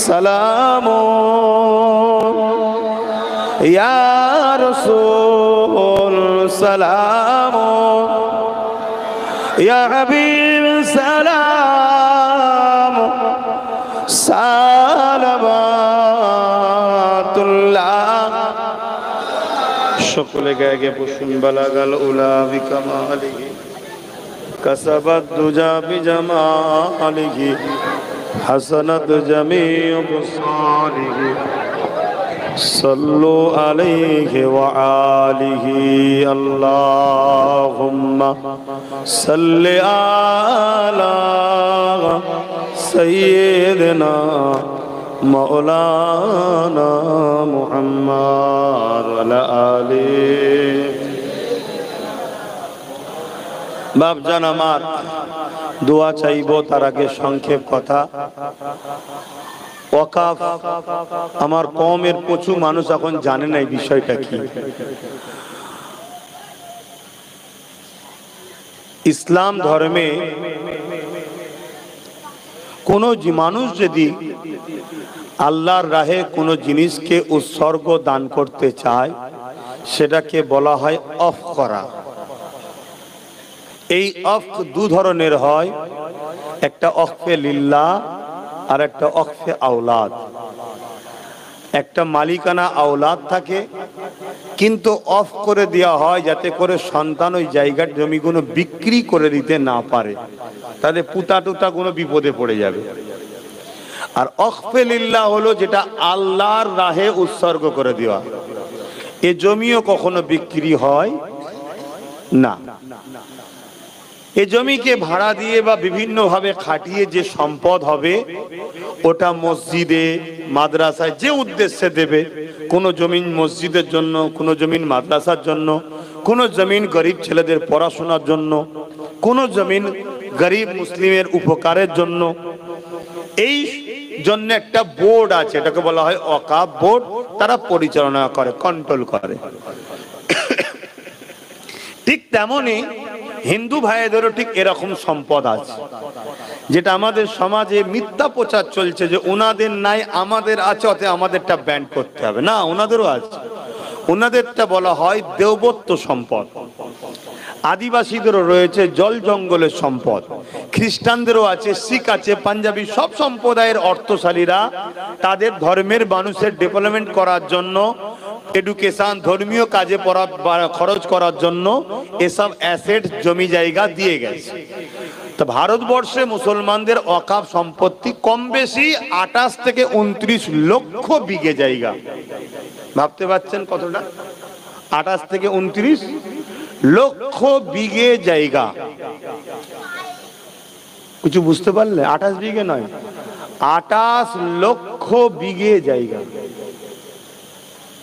A: সালাম ইয়া রাসূল সালাম ইয়া হাবিব সালাম সালাওয়াতুল্লাহ। সকলে গায়ে গে বসুন। বালাগাল উলা বিকামালিহি كسبت دجى بجماله حسنت جميع بصاله صلوا عليه وآله اللهم صل على سيدنا مولانا محمد وعلى آله। বাপজান আমার, দোয়া চাইবো তার আগে সংক্ষেপ কথা। ওয়াকাফ আমার কওমের প্রচুর মানুষ এখন জানে না এই বিষয়টা কি। ইসলাম ধর্মে কোন মানুষ যদি আল্লাহর রাহে কোনো জিনিসকে উৎসর্গ দান করতে চায়, সেটাকে বলা হয় অফ করা। এই অফ দু ধরনের হয়, একটা অকফে লিল্লাহ আর একটা অকফে আওলাদ। একটা মালিকানা আওলাদ থাকে, কিন্তু অফ করে দেওয়া হয় যাতে করে সন্তান ওই জায়গার জমিগুলো বিক্রি করে দিতে না পারে, তাহলে পুতা টুতা কোনো বিপদে পড়ে যাবে। আর অকফে লিল্লাহ হলো যেটা আল্লাহর রাহে উৎসর্গ করে দেওয়া, এ জমিও কখনো বিক্রি হয় না। এই জমিকে ভাড়া দিয়ে বা বিভিন্ন ভাবে খাটিয়ে যে সম্পদ হবে ওটা মসজিদে মাদ্রাসায় যে উদ্দেশ্যে দেবে, কোনো জমিন মসজিদের জন্য, কোনো জমিন মাদ্রাসার জন্য, কোনো জমিন গরিব ছেলেদের পড়াশোনার জন্য, কোনো জমিন গরিব মুসলিমের উপকারের জন্য, এই জন্য একটা বোর্ড আছে, এটাকে বলা হয় ওয়াকফ বোর্ড। তারা পরিচালনা করে, কন্ট্রোল করে। ঠিক তেমনি হিন্দু ভাইদেরও ঠিক এরকম সম্পদ আছে, যেটা আমাদের সমাজে মিথ্যা প্রচার চলছে যে ওনাদের নাই আমাদের আছে, অতএব আমাদেরটা ব্যান করতে হবে। না, ওনাদেরও আছে। ওনাদেরটা বলা হয় দেবত্ব সম্পদ। আদিবাসীদেরও রয়েছে জল জঙ্গলের সম্পদ, খ্রিস্টানদেরও আছে, শিখ আছে, পাঞ্জাবি, সব সম্প্রদায়ের অর্থশালীরা তাদের ধর্মের মানুষের ডেভেলপমেন্ট করার জন্য, এডুকেশন, ধর্মীয় কাজে খরচ করার জন্য এসব অ্যাসেট জমি জায়গা দিয়ে গেছে। তো ভারতবর্ষে মুসলমানদের ওয়াকফ সম্পত্তি কম বেশি 28 থেকে 29 লক্ষ বিঘে জায়গা। ভাবতে পারছেন কতটা? 28 থেকে 29 লক্ষ বিঘে জায়গা। কিছু বুঝতে পারলে? 28 বিঘে নয়, 28 লক্ষ বিঘে জায়গা।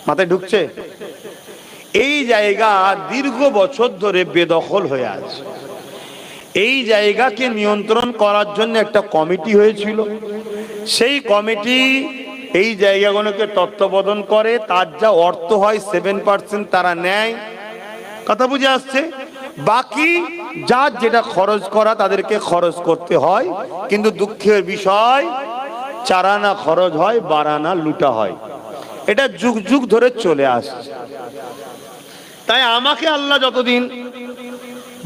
A: মাথায় ঢুকছে? এই জায়গা দীর্ঘ বছর ধরে বেদখল হয়ে আছে। এই জায়গাকে নিয়ন্ত্রণ করার জন্য একটা কমিটি হয়েছিল। সেই কমিটি এই জায়গাগুলোকে তত্ত্বাবধান করে, তার যা অর্থ হয় 7% তারা নেয়। কথা বুঝে আসছে? বাকি যার যেটা খরচ করা তাদেরকে খরচ করতে হয়। কিন্তু দুঃখের বিষয়, 4 আনা খরচ হয়, 12 আনা লুটা হয়। এটা যুগ যুগ ধরে চলে আসছে। তাই আমাকে আল্লাহ যতদিন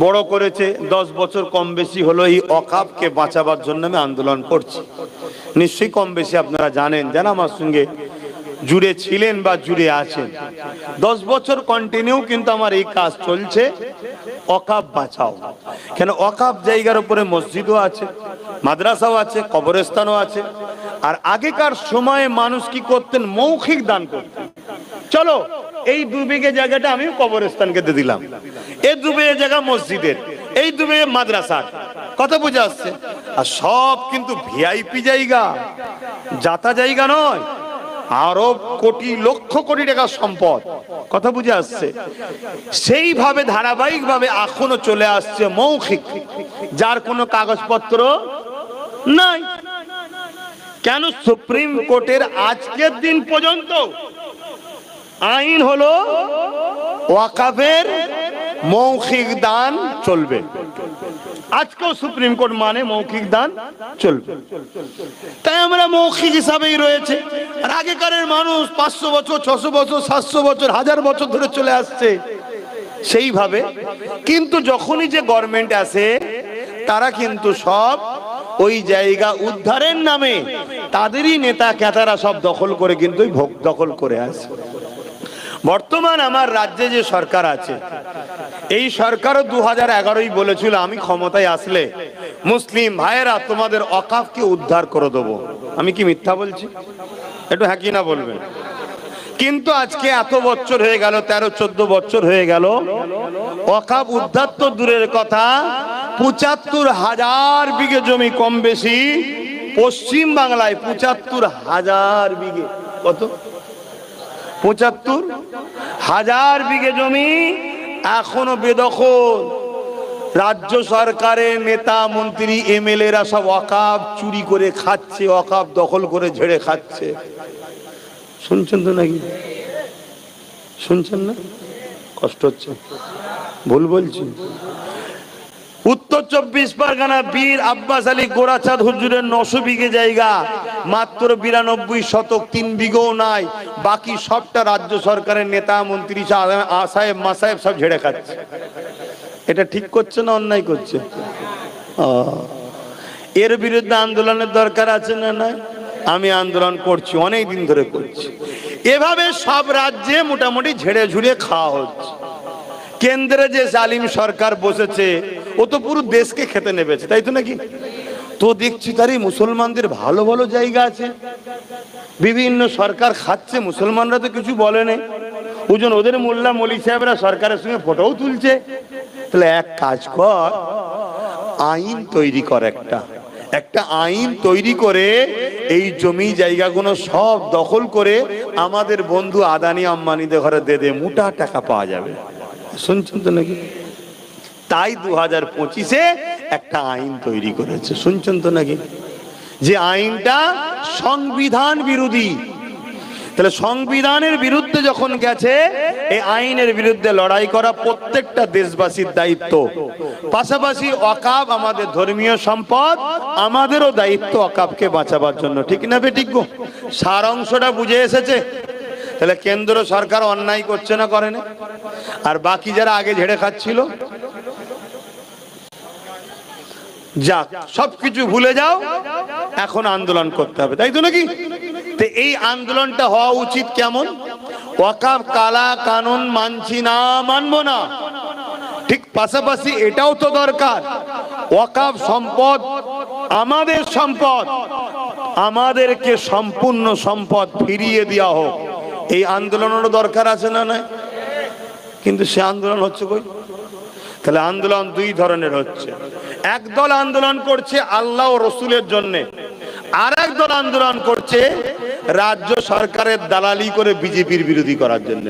A: বড় করেছে, 10 বছর কম বেশি হলো, এই ওয়াকফকে বাঁচাবার জন্য আমি আন্দোলন করছি। নিশ্চয়ই কম বেশি আপনারা জানেন, যারা আমার সঙ্গে জুড়ে ছিলেন বা জুড়ে আছেন। 10 বছর কন্টিনিউ কিন্তু আমার এই কাজ চলছে, ওয়াকফ বাঁচাও। কেন? ওয়াকফ জায়গার উপরে মসজিদও আছে, মাদ্রাসাও আছে, কবরস্থানও আছে। আর আগেকার সময়ে মানুষ কি করতেন? মৌখিক দান করতেন। চলো এই 2 বিঘে জায়গাটা আমি কবরস্থানকে দিয়ে দিলাম, এই 2 বিঘে জায়গা মসজিদের, এই 2 বিঘে মাদ্রাসার। কথা বুঝে আসছে? আর সব কিন্তু ভিআইপি জায়গা, যাতা জায়গা নয়। আরব কোটি লক্ষ কোটি টাকার সম্পদ। কথা বুঝে আসছে? সেইভাবে ধারাবাহিক ভাবে এখনো চলে আসছে মৌখিক, যার কোনো কাগজপত্র নাই। কেন? সুপ্রিম কোর্টের আজকের দিন পর্যন্ত আইন হলো ওয়াকফের মৌখিক দান চলবে। আজকেও সুপ্রিম কোর্ট মানে মৌখিক দান চলবে। তাই আমরা মৌখিক হিসাবেই রয়েছে। আর আগেকারের মানুষ 500 বছর, 600 বছর, 700 বছর, 1000 বছর ধরে চলে আসছে সেইভাবে। কিন্তু যখনই যে গভর্নমেন্ট আসে, তারা কিন্তু সব ওই জায়গা উদ্ধারের নামে তাদেরই নেতা ক্যাতারা সব দখল করে কিন্তু ভোগ দখল করে আসে। বর্তমান আমার রাজ্যে যে সরকার আছে, এই সরকারও 2011-ই বলেছিল আমি ক্ষমতায় আসলে মুসলিম ভাইয়েরা তোমাদের ওয়াকফকে উদ্ধার করে দেবো। আমি কি মিথ্যা বলছি? একটু হ্যাঁ কি না বলবেন। কিন্তু আজকে এত বছর হয়ে গেল, 13-14 বছর হয়ে গেল, ওয়াকফ উদ্ধার তো দূরের কথা, 75,000 বিঘে জমি কম বেশি পশ্চিম বাংলায়, 75,000 বিঘে। কত? 75,000 বিঘে জমি এখনো বেদখল। রাজ্য সরকারের নেতা মন্ত্রী এমএলএরা সব ওয়াকফ চুরি করে খাচ্ছে, ওয়াকফ দখল করে ঝেড়ে খাচ্ছে। শুনছেন তো নাকি? শুনছেন না? কষ্ট হচ্ছে? ভুল বলছি? উত্তর 24 পরগনা বীর আব্বাস আলী গোরাচাঁদ হুজুরের 900 বিঘে জায়গা, মাত্র 92 শতক, 3 বিঘেও নাই। বাকি সবটা রাজ্য সরকারের নেতা মন্ত্রী সাহেব মাসাহেব সব ঝেড়ে খাচ্ছে। এটা ঠিক করছে না অন্যায় করছে? এর বিরুদ্ধে আন্দোলনের দরকার আছে না? না, আমি আন্দোলন করছি, অনেক দিন ধরে করছি। এভাবে সব রাজ্যে মোটামুটি ঝেড়ে ঝুড়ে খাওয়া হচ্ছে। কেন্দ্রে যে জালিম সরকার বসেছে, ও তো পুরো দেশকে খেতে নেবেছে, তাই তো নাকি? তো দেখছি তারই মুসলমানদের ভালো ভালো জায়গা আছে, বিভিন্ন সরকার খাচ্ছে, মুসলমানরা তো কিছু বলেনি। ওজন ওদের মোল্লা মলি সাহেবরা সরকারের সঙ্গে ফটোও তুলছে। তাহলে এক কাজ কর, আইন তৈরি কর, একটা আইন তৈরি করে এই জমি জায়গাগুলো সব দখল করে আমাদের বন্ধু আদানি আম্বানিদের ঘরে দে মোটা টাকা পাওয়া যাবে। শুনছেন তো নাকি? তাই 2025-এ একটা আইন তৈরি করেছে, শুনছেন তো নাকি? যে আইনটা সংবিধান বিরোধী। তাহলে সংবিধানের বিরুদ্ধে যখন গেছে, এই আইনের বিরুদ্ধে লড়াই করা প্রত্যেকটা দেশবাসীর দায়িত্ব। পাশাপাশি ওয়াকাফ আমাদের ধর্মীয় সম্পদ, আমাদেরও দায়িত্ব ওয়াকাফকে বাঁচাবার জন্য, ঠিক না বেঠিক গো? সার অংশটা বুঝে এসেছে? তাহলে কেন্দ্র সরকার অন্যায় করছে না, করে না? আর বাকি যারা আগে ঝেড়ে খাচ্ছিল, যাক সবকিছু ভুলে যাও, এখন আন্দোলন করতে হবে, তাই তো নাকি? তো এই আন্দোলনটা হওয়া উচিত কেমন? ওয়াকাফ কালা কানুন মানছি না, মানবো না, ঠিক পাশাপাশি এটাও তো দরকার, ওয়াকাফ সম্পদ আমাদের সম্পদ, আমাদেরকে সম্পূর্ণ সম্পদ ফিরিয়ে দেওয়া হোক। এই আন্দোলনেরও দরকার আছে না? নাই? কিন্তু সে আন্দোলন হচ্ছে কই? তাহলে আন্দোলন দুই ধরনের হচ্ছে। একদল আন্দোলন করছে আল্লাহ ও রসুলের জন্য, আর একদল আন্দোলন করছে রাজ্য সরকারের দালালি করে বিজেপির বিরোধী করার জন্য।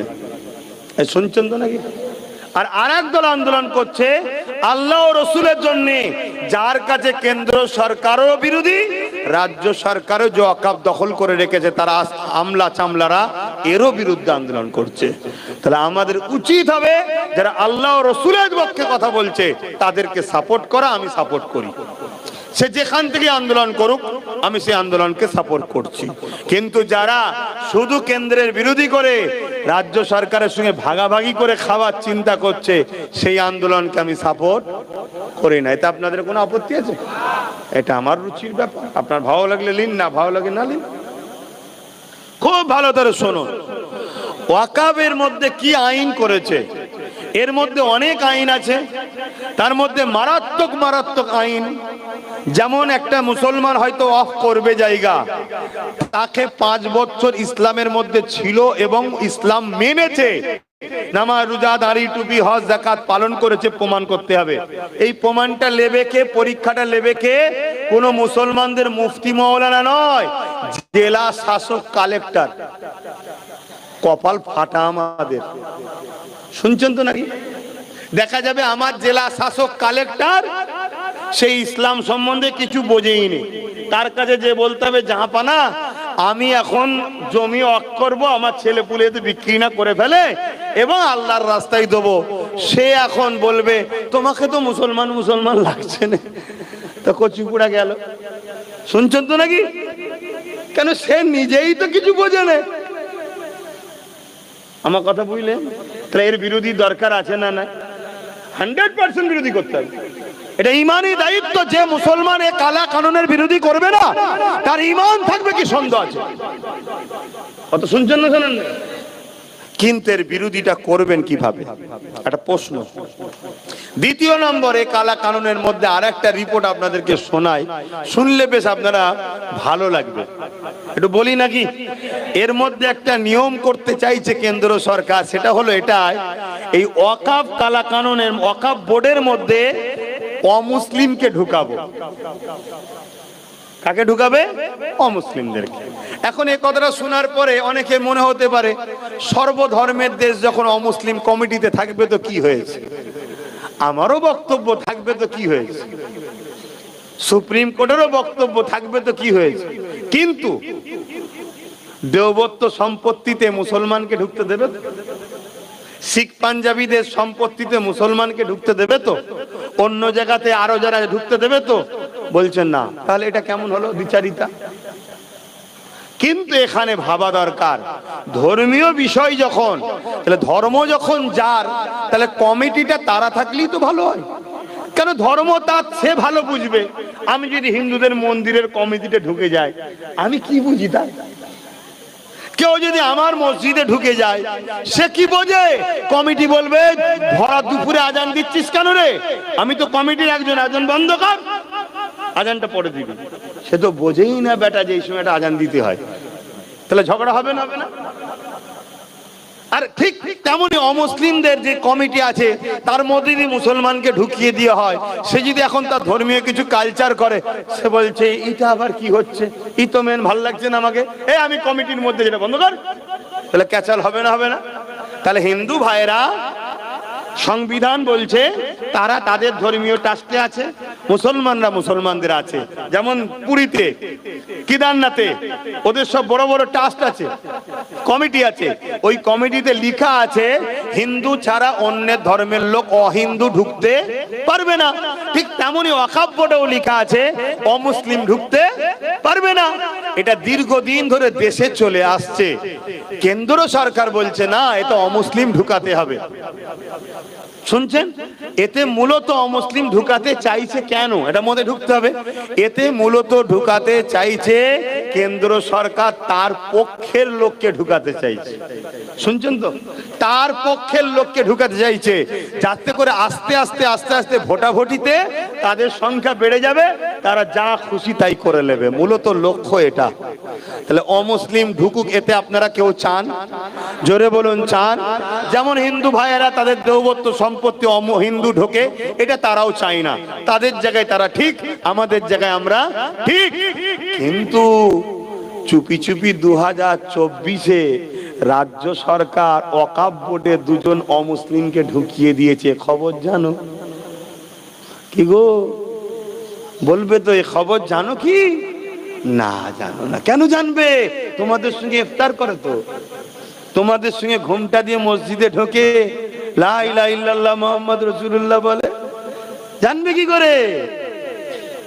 A: শুনছেন তো নাকি? আর একদল আন্দোলন করছে আল্লাহ ও রসুলের জন্য, যার কাছে কেন্দ্র সরকারও বিরোধী, রাজ্য সরকারও যে ওয়াকাফ দখল করে রেখেছে তারা আমলা চামলারা, এরও বিরুদ্ধে আন্দোলন করছে। তাহলে আমাদের উচিত হবে যারা আল্লাহ ও রসুলের পক্ষে কথা বলছে তাদেরকে সাপোর্ট করা। আমি সাপোর্ট করি, সে যেখান থেকে আন্দোলন করুক আমি সেই আন্দোলনকে সাপোর্ট করছি। কিন্তু যারা শুধু কেন্দ্রের বিরোধী করে রাজ্য সরকারের সঙ্গে ভাগাভাগি করে খাওয়ার চিন্তা করছে, সেই আন্দোলনকে আমি সাপোর্ট করি না। এতে আপনাদের কোনো আপত্তি আছে? এটা আমার রুচির ব্যাপার, আপনার ভালো লাগলে লিন, না ভালো লাগে না লিন। খুব ভালো করে শুনুন, ওয়াকাফের মধ্যে কি আইন করেছে। এর মধ্যে অনেক আইন আছে, তার মধ্যে মারাত্মক মারাত্মক আইন। যেমন একটা মুসলমান হয়তো অফ করবে জায়গা, তাকে 5 বছর ইসলামের মধ্যে ছিল এবং ইসলাম মেনেছে, নামাজ রোজা দাড়ি টুপি হজ যাকাত পালন করেছে, প্রমাণ করতে হবে। এই প্রমাণটা নেবে কে? পরীক্ষাটা নেবে কে? কোন মুসলমানদের মুফতি মাওলানা নয়, জেলা শাসক কালেক্টর। কপাল ফাটা আমাদের, শুনছেন তো নাকি? দেখা যাবে আমার জেলা শাসক কালেক্টর সেই ইসলাম সম্বন্ধে কিছু বোঝেইনি, তার কাছে যে বলতে হবে জাহাপানা আমি এখন জমি অক করবো, আমার ছেলে পুলে বিক্রি না করে ফেলে এবং আল্লাহর রাস্তায় দেবো, সে এখন বলবে তোমাকে তো মুসলমান মুসলমান লাগছে না, তো কচুপুড়া গেল। শুনছেন তো নাকি? কেন? সে নিজেই তো কিছু বোঝে না। আমার কথা বুঝলেন? তাহলে এর বিরোধী দরকার আছে না? না, 100% বিরোধী করতে হবে। এটা ইমানি দায়িত্ব। যে মুসলমান এ কালা কানুনের বিরোধী করবে না, তার ইমান থাকবে কি সন্দেহ আছে? কত শুনছেন না? শোনেন না? কিন্তু এর বিরোধীটা করবেন কিভাবে, একটা প্রশ্ন। দ্বিতীয় নম্বরে, কালা কানুনের মধ্যে আরেকটা রিপোর্ট আপনাদেরকে শোনাই, শুনলে বেশ আপনারা ভালো লাগবে, একটু বলি নাকি। এর মধ্যে একটা নিয়ম করতে চাইছে কেন্দ্র সরকার, সেটা হলো এটাই, এই ওয়াকাফ কালা কানুনের ওয়াকাফ বোর্ডের মধ্যে অমুসলিমকে ঢুকাবো। কাকে ঢুকাবে? অমুসলিমদেরকে। এখন এই কথাটা শোনার পরে অনেকে মনে হতে পারে সর্বধর্মের দেশ যখন অমুসলিম কমিটিতে থাকবে তো কি হয়েছে, আমারও বক্তব্য থাকবে তো কি হয়েছে, সুপ্রিম কোর্টেরও বক্তব্য থাকবে তো কি হয়েছে। কিন্তু দেওবত্ত সম্পত্তিতে মুসলমানকে ঢুকতে দেবে তো? শিখ পাঞ্জাবিদের সম্পত্তিতে মুসলমানকে ঢুকতে দেবে তো? অন্য জায়গাতে আরো যারা ঢুকতে দেবে তো? বলছেন না। তাহলে এটা কেমন হলো দ্বিচারিতা? কিন্তু এখানে ভাবা দরকার, ধর্মীয় বিষয় যখন, তাহলে ধর্ম যখন যার, তাহলে কমিটিটা তারা থাকলেই তো ভালো হয়। কেন? ধর্ম তার সে ভালো বুঝবে। আমি যদি হিন্দুদের মন্দিরের কমিটিতে ঢুকে যাই, আমি কি বুঝি তাই? কেউ যদি আমার মসজিদে ঢুকে যায়, সে কি বোঝে? কমিটি বলবে ভরা দুপুরে আজান দিচ্ছিস কেন রে? আমি তো কমিটির একজন, আজান বন্ধ কর, আজানটা পরে দিবি। সে তো বোঝেই না বেটা যে এই সময়টা আজান দিতে হয়। তাহলে ঝগড়া হবে না? হবে না? আর ঠিক তেমনই অমুসলিমদের যে কমিটি আছে তার মধ্যে যদি মুসলমানকে ঢুকিয়ে দেওয়া হয়, সে যদি এখন তার ধর্মীয় কিছু কালচার করে, সে বলছে এটা আবার কি হচ্ছে, ই তো মেন ভালো লাগছে না আমাকে, আমি কমিটির মধ্যে যেটা বন্ধ কর, তাহলে ক্যাচাল হবে না? হবে না? তাহলে হিন্দু ভাইরা সংবিধান বলছে তারা তাদের ধর্মীয় ট্রাস্টে আছে, মুসলমানরা মুসলমানদের আছে। যেমন পুরীতে, কেদারনাথে ওদের সব বড় বড় ট্রাস্ট আছে, কমিটি আছে। ওই কমিটিতে লেখা আছে হিন্দু ছাড়া অন্য ধর্মের লোক অহিন্দু ঢুকতে পারবে না। ঠিক তেমনি ওয়াকফ বোর্ডেও লেখা আছে অমুসলিম ঢুকতে পারবে না। এটা দীর্ঘদিন ধরে দেশে চলে আসছে। কেন্দ্র সরকার বলছে না, এটা অমুসলিম ঢুকাতে হবে। শুনছেন? এতে মূলত অমুসলিম ঢুকাতে চাইছে কেন? এটা মধ্যে ঢুকতে হবে। এতে মূলত ঢুকাতে চাইছে কেন্দ্র সরকার তার পক্ষের লোককে ঢুকাতে চাইছে। শুনছেন তো? তার পক্ষের লোককে ঢুকাতে চাইছে, যাতে করে আস্তে আস্তে আস্তে আস্তে ভোটাভুটিতে তাদের সংখ্যা বেড়ে যাবে, তারা যা খুশি তাই করে নেবে। মূলত লক্ষ্য এটা। তাহলে অমুসলিম ঢুকুক, এতে আপনারা কেউ চান? জোরে বলুন, চান? যেমন হিন্দু ভাইয়েরা তাদের দেবত্ব সম্পত্তি হিন্দু ঢোকে, এটা তারাও চায় না। তাদের জায়গায় তারা ঠিক, আমাদের জায়গায় আমরা ঠিক। কিন্তু চুপি চুপি 2024-এ রাজ্য সরকার ওয়াকফ বোর্ডে দুজন অমুসলিমকে ঢুকিয়ে দিয়েছে। খবর জানো কি গো? বলবে তো, এই খবর জানো কি? না, জানো না। কেন জানবে? তোমাদের সঙ্গে ইফতার করে তো, তোমাদের সঙ্গে ঘুমটা দিয়ে মসজিদে ঢোকে, লা ইলাহা ইল্লাল্লাহ মুহাম্মদ রাসূলুল্লাহ বলে। জানবে কি করে?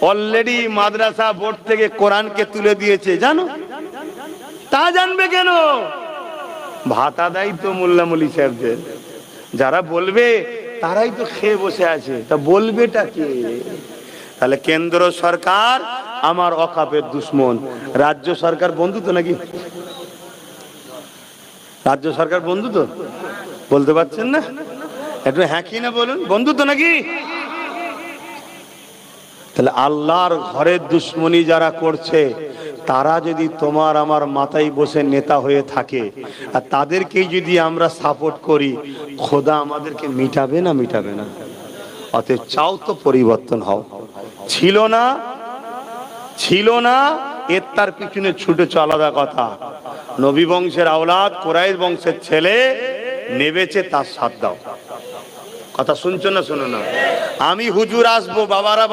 A: অলরেডি মাদ্রাসা বোর্ড থেকে কোরআনকে তুলে দিয়েছে, জানো? তা জানবে কেন? ভাতা দেয় তো মোল্লা মৌলী সাহেবদের। যারা বলবে তারাই তো খেয়ে বসে আছে, তা বলবেটা কে? তাহলে কেন্দ্র সরকার আমার ওয়াকফের দুশমন, রাজ্য সরকার বন্ধু তো নাকি? রাজ্য সরকার বন্ধু তো? বলতে পারছেন না? একটু হ্যাঁ কি না বলুন, বন্ধু তো নাকি? তাহলে আল্লাহর ঘরের দুশ্মনী যারা করছে, তারা যদি তোমার আমার মাথায় বসে নেতা হয়ে থাকে, আর তাদেরকেই যদি আমরা সাপোর্ট করি, খোদা আমাদেরকে মিটাবে না? মিটাবে না। অতএব চাও তো পরিবর্তন হও। ছিল না, ছিল না, এর তার পিছনে ছুটেছ আলাদা কথা। নবী বংশের আওলাদ, কুরাইশ বংশের ছেলে নেবেছে, তার সাথ দাও। কথা শুনছো না? শোনো না। আমি হুজুর আসবো,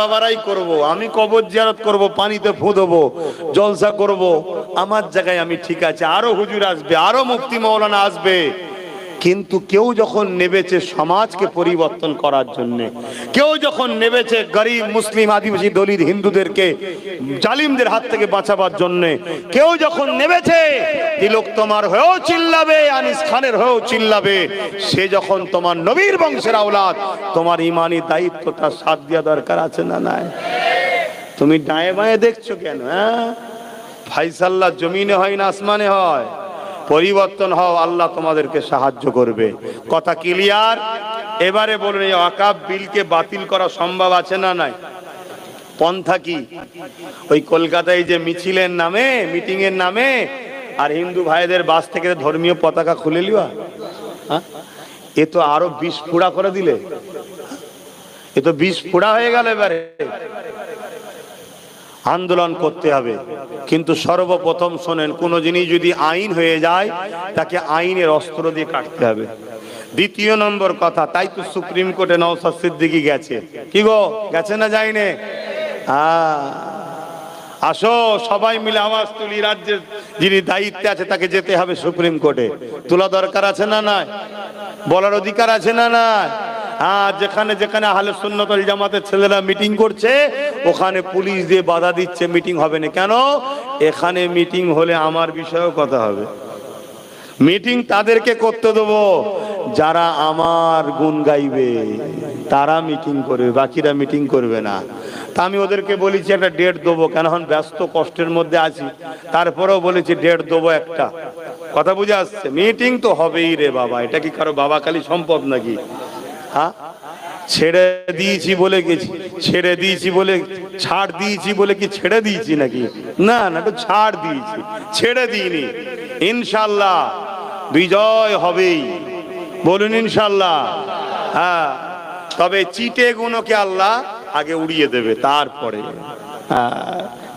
A: বাবারাই করব, আমি কবর জিয়ারত করব, পানিতে ফু দেবো, জলসা করব, আমার জায়গায় আমি ঠিক আছে। আরো হুজুর আসবে, আরো মুফতি মাওলানা আসবে। কিন্তু কেউ যখন নেবেছে সমাজকে পরিবর্তন করার জন্য, কেউ যখন নেবেছে গরিব মুসলিম আদিবাসী দলিত হিন্দুদেরকে জালিমদের হাত থেকে বাঁচাবার জন্য, কেউ যখন নেবেছে তিলক তোমার হয়েও চিল্লাবে, আনিস খানের হয়েও চিল্লাবে, সে যখন তোমার নবীর বংশের আওলাদ, তোমার ইমানি দায়িত্বটা সাথ দেওয়া দরকার আছে না নাই? তুমি ডায়ে বাঁয়ে দেখছো কেন? ফাইসাল্লাহ জমিনে হয় না আসমানে হয়। পরিবর্তন হও, আল্লাহ তোমাদেরকে সাহায্য করবে। কথা ক্লিয়ার? এবারে বলুন, এই ওয়াকফ বিলকে বাতিল করা সম্ভব আছে না নাই? পন্থা কি? ওই কলকাতায় যে মিছিলের নামে, মিটিং এর নামে, আর হিন্দু ভাইদের বাস থেকে ধর্মীয় পতাকা খুলে লিবা, এ তো আরো 20 ফুড়া করে দিলে, এ তো 20 ফুড়া হয়ে গেল। এবারে আন্দোলন করতে হবে, কিন্তু সর্বপ্রথম শোনেন, কোন জিনিস যদি আইন হয়ে যায়, তাকে আইনের অস্ত্র দিয়ে কাটতে হবে। দ্বিতীয় নম্বর কথা, তাই তো সুপ্রিম কোর্টে নওশাদ সিদ্দিকী গেছে। কি গো, গেছে না যায়নি? আসো সবাই মিলে আওয়াজ তুলি, রাজ্যের যিনি দায়িত্বে আছে তাকে যেতে হবে সুপ্রিম কোর্টে। তোলা দরকার আছে না নাই? বলার অধিকার আছে না নাই? যেখানে যেখানে আহলে সুন্নাত ওয়াল জামাতের ছেলেরা মিটিং করছে, ওখানে পুলিশ দিয়ে বাধা দিচ্ছে, মিটিং হবে না। কেন? এখানে মিটিং হলে আমার বিষয়েও কথা হবে। মিটিং তাদেরকে করতে দেবো যারা আমার গুণ গাইবে, তারা মিটিং করবে, বাকিরা মিটিং করবে না। তা আমি ওদেরকে বলেছি একটা ডেট দেবো, কেন এখন ব্যস্ত কষ্টের মধ্যে আছি, তারপরেও বলেছি ডেট দেবো একটা। কথা বুঝে আসছে? মিটিং তো হবেই রে বাবা, এটা কি কারো বাবা কালী সম্পদ নাকি? ছেড়ে দিয়েছি বলে গেছি, ছেড়ে দিয়েছি বলে, ছাড় দিয়েছি বলে কি ছেড়ে দিয়েছি নাকি? না না, তো ছাড় দিয়েছি, ছেড়ে দিইনি। ইনশাআল্লাহ বিজয় হবেই, বলুন ইনশাআল্লাহ। হ্যাঁ, তবে চিটে গুণকে আল্লাহ আগে উড়িয়ে দেবে, তারপরে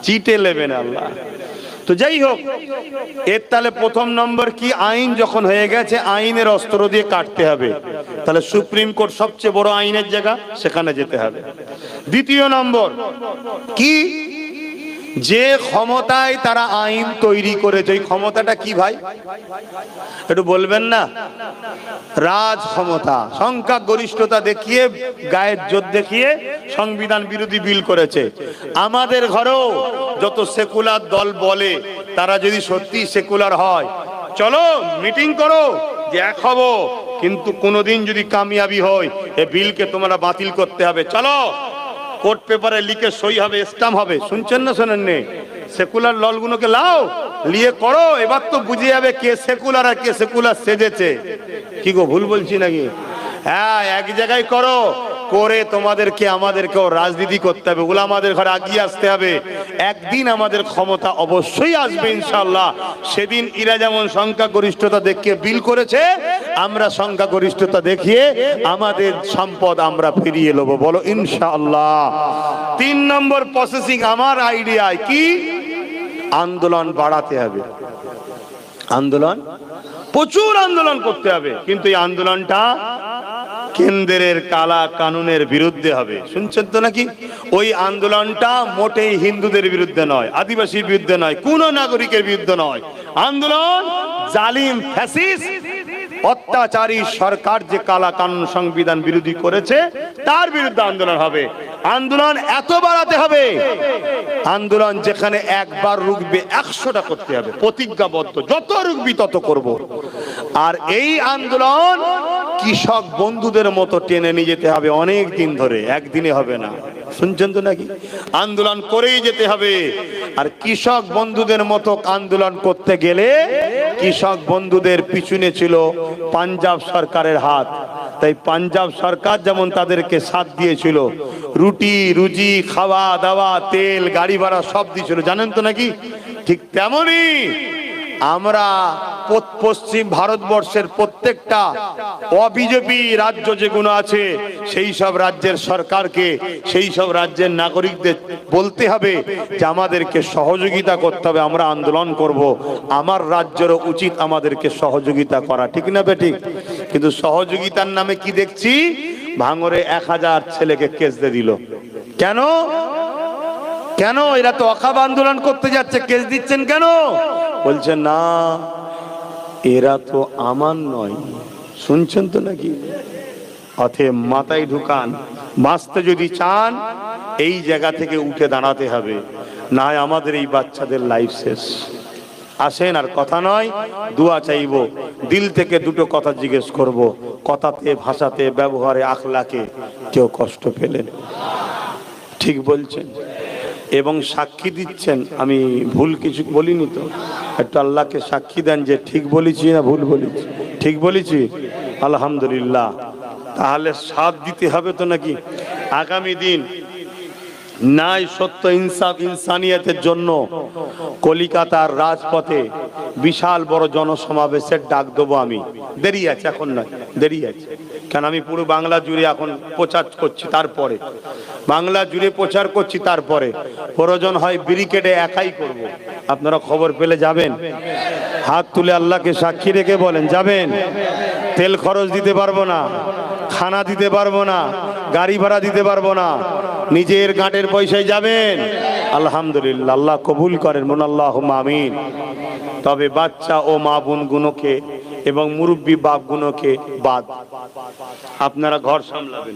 A: চিটে নেবেন আল্লাহ। তো যাই হোক, এর তাহলে প্রথম নম্বর কি, আইন যখন হয়ে গেছে আইনের অস্ত্র দিয়ে কাটতে হবে। তাহলে সুপ্রিম কোর্ট সবচেয়ে বড় আইনের জায়গা, সেখানে যেতে হবে। দ্বিতীয় নম্বর কি, যে ক্ষমতায় তারা আইন তৈরি করেছে, ওই ক্ষমতাটা কি ভাই একটু বলবেন না? রাজ ক্ষমতা, সংখ্যা গরিষ্ঠতা দেখিয়ে, গায়ের জোর দেখিয়ে সংবিধান বিরোধী বিল করেছে। আমাদের ঘরেও যত সেকুলার দল বলে, তারা যদি সত্যি সেকুলার হয়, চলো মিটিং করো যে এক হব, কিন্তু কোনোদিন যদি কামিয়াবি হয় এই বিলকে তোমরা বাতিল করতে হবে, চলো কোর্ট পেপারে লিখে সই হবে, স্টাম্প হবে। শুনছেন না শোনেন নেই? সেকুলার দলগুলোকে লাও, নিয়ে করো, এবার তো বুঝে যাবে কে সেকুলার আর কে সেকুলার সেজেছে। কি গো, ভুল বলছি নাকি? হ্যাঁ, এক জায়গায় করো, করে তোমাদেরকে আমাদেরকেও রাজনীতি করতে হবে, উলামাদের ঘরে আগিয়ে আসতে হবে। একদিন আমাদের ক্ষমতা অবশ্যই আসবে ইনশাআল্লাহ। সেদিন এরা যেমন সংখ্যাগরিষ্ঠতা দেখিয়ে বিল করেছে, আমরা সংখ্যাগরিষ্ঠতা দেখিয়ে আমাদের সম্পদ আমরা ফিরিয়ে নেব, বলো ইনশাআল্লাহ। 3 নম্বর প্রসেসিং আমার আইডিয়ায় কি, আন্দোলন বাড়াতে হবে। আন্দোলন, প্রচুর আন্দোলন করতে হবে, কিন্তু এই আন্দোলনটা কেন্দ্রের কালা কানুনের বিরুদ্ধে হবে। শুনছেন তো নাকি? ওই আন্দোলনটা মোটেই হিন্দুদের বিরুদ্ধে নয়, আদিবাসীর বিরুদ্ধে নয়, কোন নাগরিকের বিরুদ্ধে নয়। আন্দোলন জালিম ফ্যাসিস্ট অত্যাচারী সরকার যে কালা কানুন সংবিধান বিরোধী করেছে, তার বিরুদ্ধে আন্দোলন হবে। আন্দোলন এত বাড়াতে হবে, আন্দোলন যেখানে একবার রুখবে 100টা করতে হবে, প্রতিজ্ঞাবদ্ধ, যত রুখবি তত করব। আর এই আন্দোলন কৃষক বন্ধুদের মতো টেনে নিয়ে যেতে হবে অনেক দিন ধরে, একদিনে হবে না। শুনছেন তো নাকি? আন্দোলন করেই যেতে হবে। আর কৃষক বন্ধুদের মতো আন্দোলন করতে গেলে কৃষক বন্ধুদের পিছনে ছিল পাঞ্জাব সরকারের হাত। তাই পাঞ্জাব সরকার যেমন তাদেরকে সাথ দিয়েছিল, রুটি রুজি, খাওয়া দাওয়া, তেল, গাড়ি ভাড়া সব দিয়েছিল, জানেন তো নাকি? ঠিক তেমনি আমরা পশ্চিম ভারতবর্ষের প্রত্যেকটা অবিজেপি রাজ্য যেগুলো আছে, সেই সব রাজ্যের সরকারকে, সেই সব রাজ্যের নাগরিকদের বলতে হবে যে আমাদেরকে সহযোগিতা করতে হবে, আমরা আন্দোলন করব। আমার রাজ্যেরও উচিত আমাদেরকে সহযোগিতা করা, ঠিক না বেঠিক? কিন্তু সহযোগিতার নামে কি দেখছি, ভাঙরে 1000 ছেলেকে কেস দিয়ে দিল। কেন? কেন? এরা তো অখাব আন্দোলন করতে যাচ্ছে, কেস দিচ্ছেন কেন? বলছেন না, এরা তো আমার নয়। শুনছেন তো নাকি? অতএব মাথায় ঢুকান, বাঁচতে যদি চান এই জায়গা থেকে উঠে দাঁড়াতে হবে, না হয় আমাদের এই বাচ্চাদের লাইফ শেষ। আসেন, আর কথা নয়, দোয়া চাইব, দিল থেকে দুটো কথা জিজ্ঞেস করব, কথাতে, ভাষাতে, ব্যবহারে, আখলাকে কেউ কষ্ট পেলেন? ঠিক বলছেন এবং সাক্ষী দিচ্ছেন, আমি ভুল কিছু বলিনি তো? একটু আল্লাহকে সাক্ষী দেন যে ঠিক বলেছি না ভুল বলেছি? ঠিক বলেছি, আলহামদুলিল্লাহ। তাহলে সাথ দিতে হবে তো নাকি? আগামী দিন ন্যায়, সত্য, ইনসাফ, ইনসানিয়তের জন্য কলিকাতার রাজপথে বিশাল বড় জনসমাবেশের ডাক দেবো আমি। দেরি আছে, এখন নয়, দেরি আছে। কারণ আমি পুরো বাংলা জুড়ে এখন প্রচার করছি, তারপরে বাংলা জুড়ে প্রচার করছি, তারপরে প্রয়োজন হয় ব্রিকেডে একাই করব। আপনারা খবর পেলে যাবেন? হাত তুলে আল্লাহকে সাক্ষী রেখে বলেন, যাবেন? তেল খরচ দিতে পারবো না, খানা দিতে পারবো না, গাড়ি ভাড়া দিতে পারবো না, নিজের গাঁটের পয়সায় যাবেন? আলহামদুলিল্লাহ, আল্লাহ কবুল করেন, আল্লাহুম্মা আমিন। তবে বাচ্চা ও মা বোন গুলোকে এবং মুরব্বী বাপ গুলোকে বাদ, আপনারা ঘর সামলাবেন।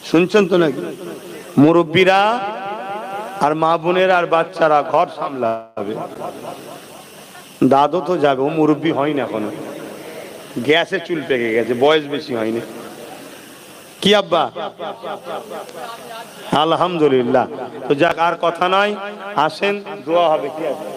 A: শুনছেন তো নাকি? মুরব্বীরা আর মা বোনের আর বাচ্চারা ঘর সামলাবে। দাদু তো যাবে, ও মুরব্বী হয় না এখনো, গ্যাসে চুল পেকে গেছে, বয়স বেশি হয়নি। কি আব্বা? আলহামদুলিল্লাহ। তো যাক, আর কথা নয়, আসেন, দোয়া হবে। কি আছে?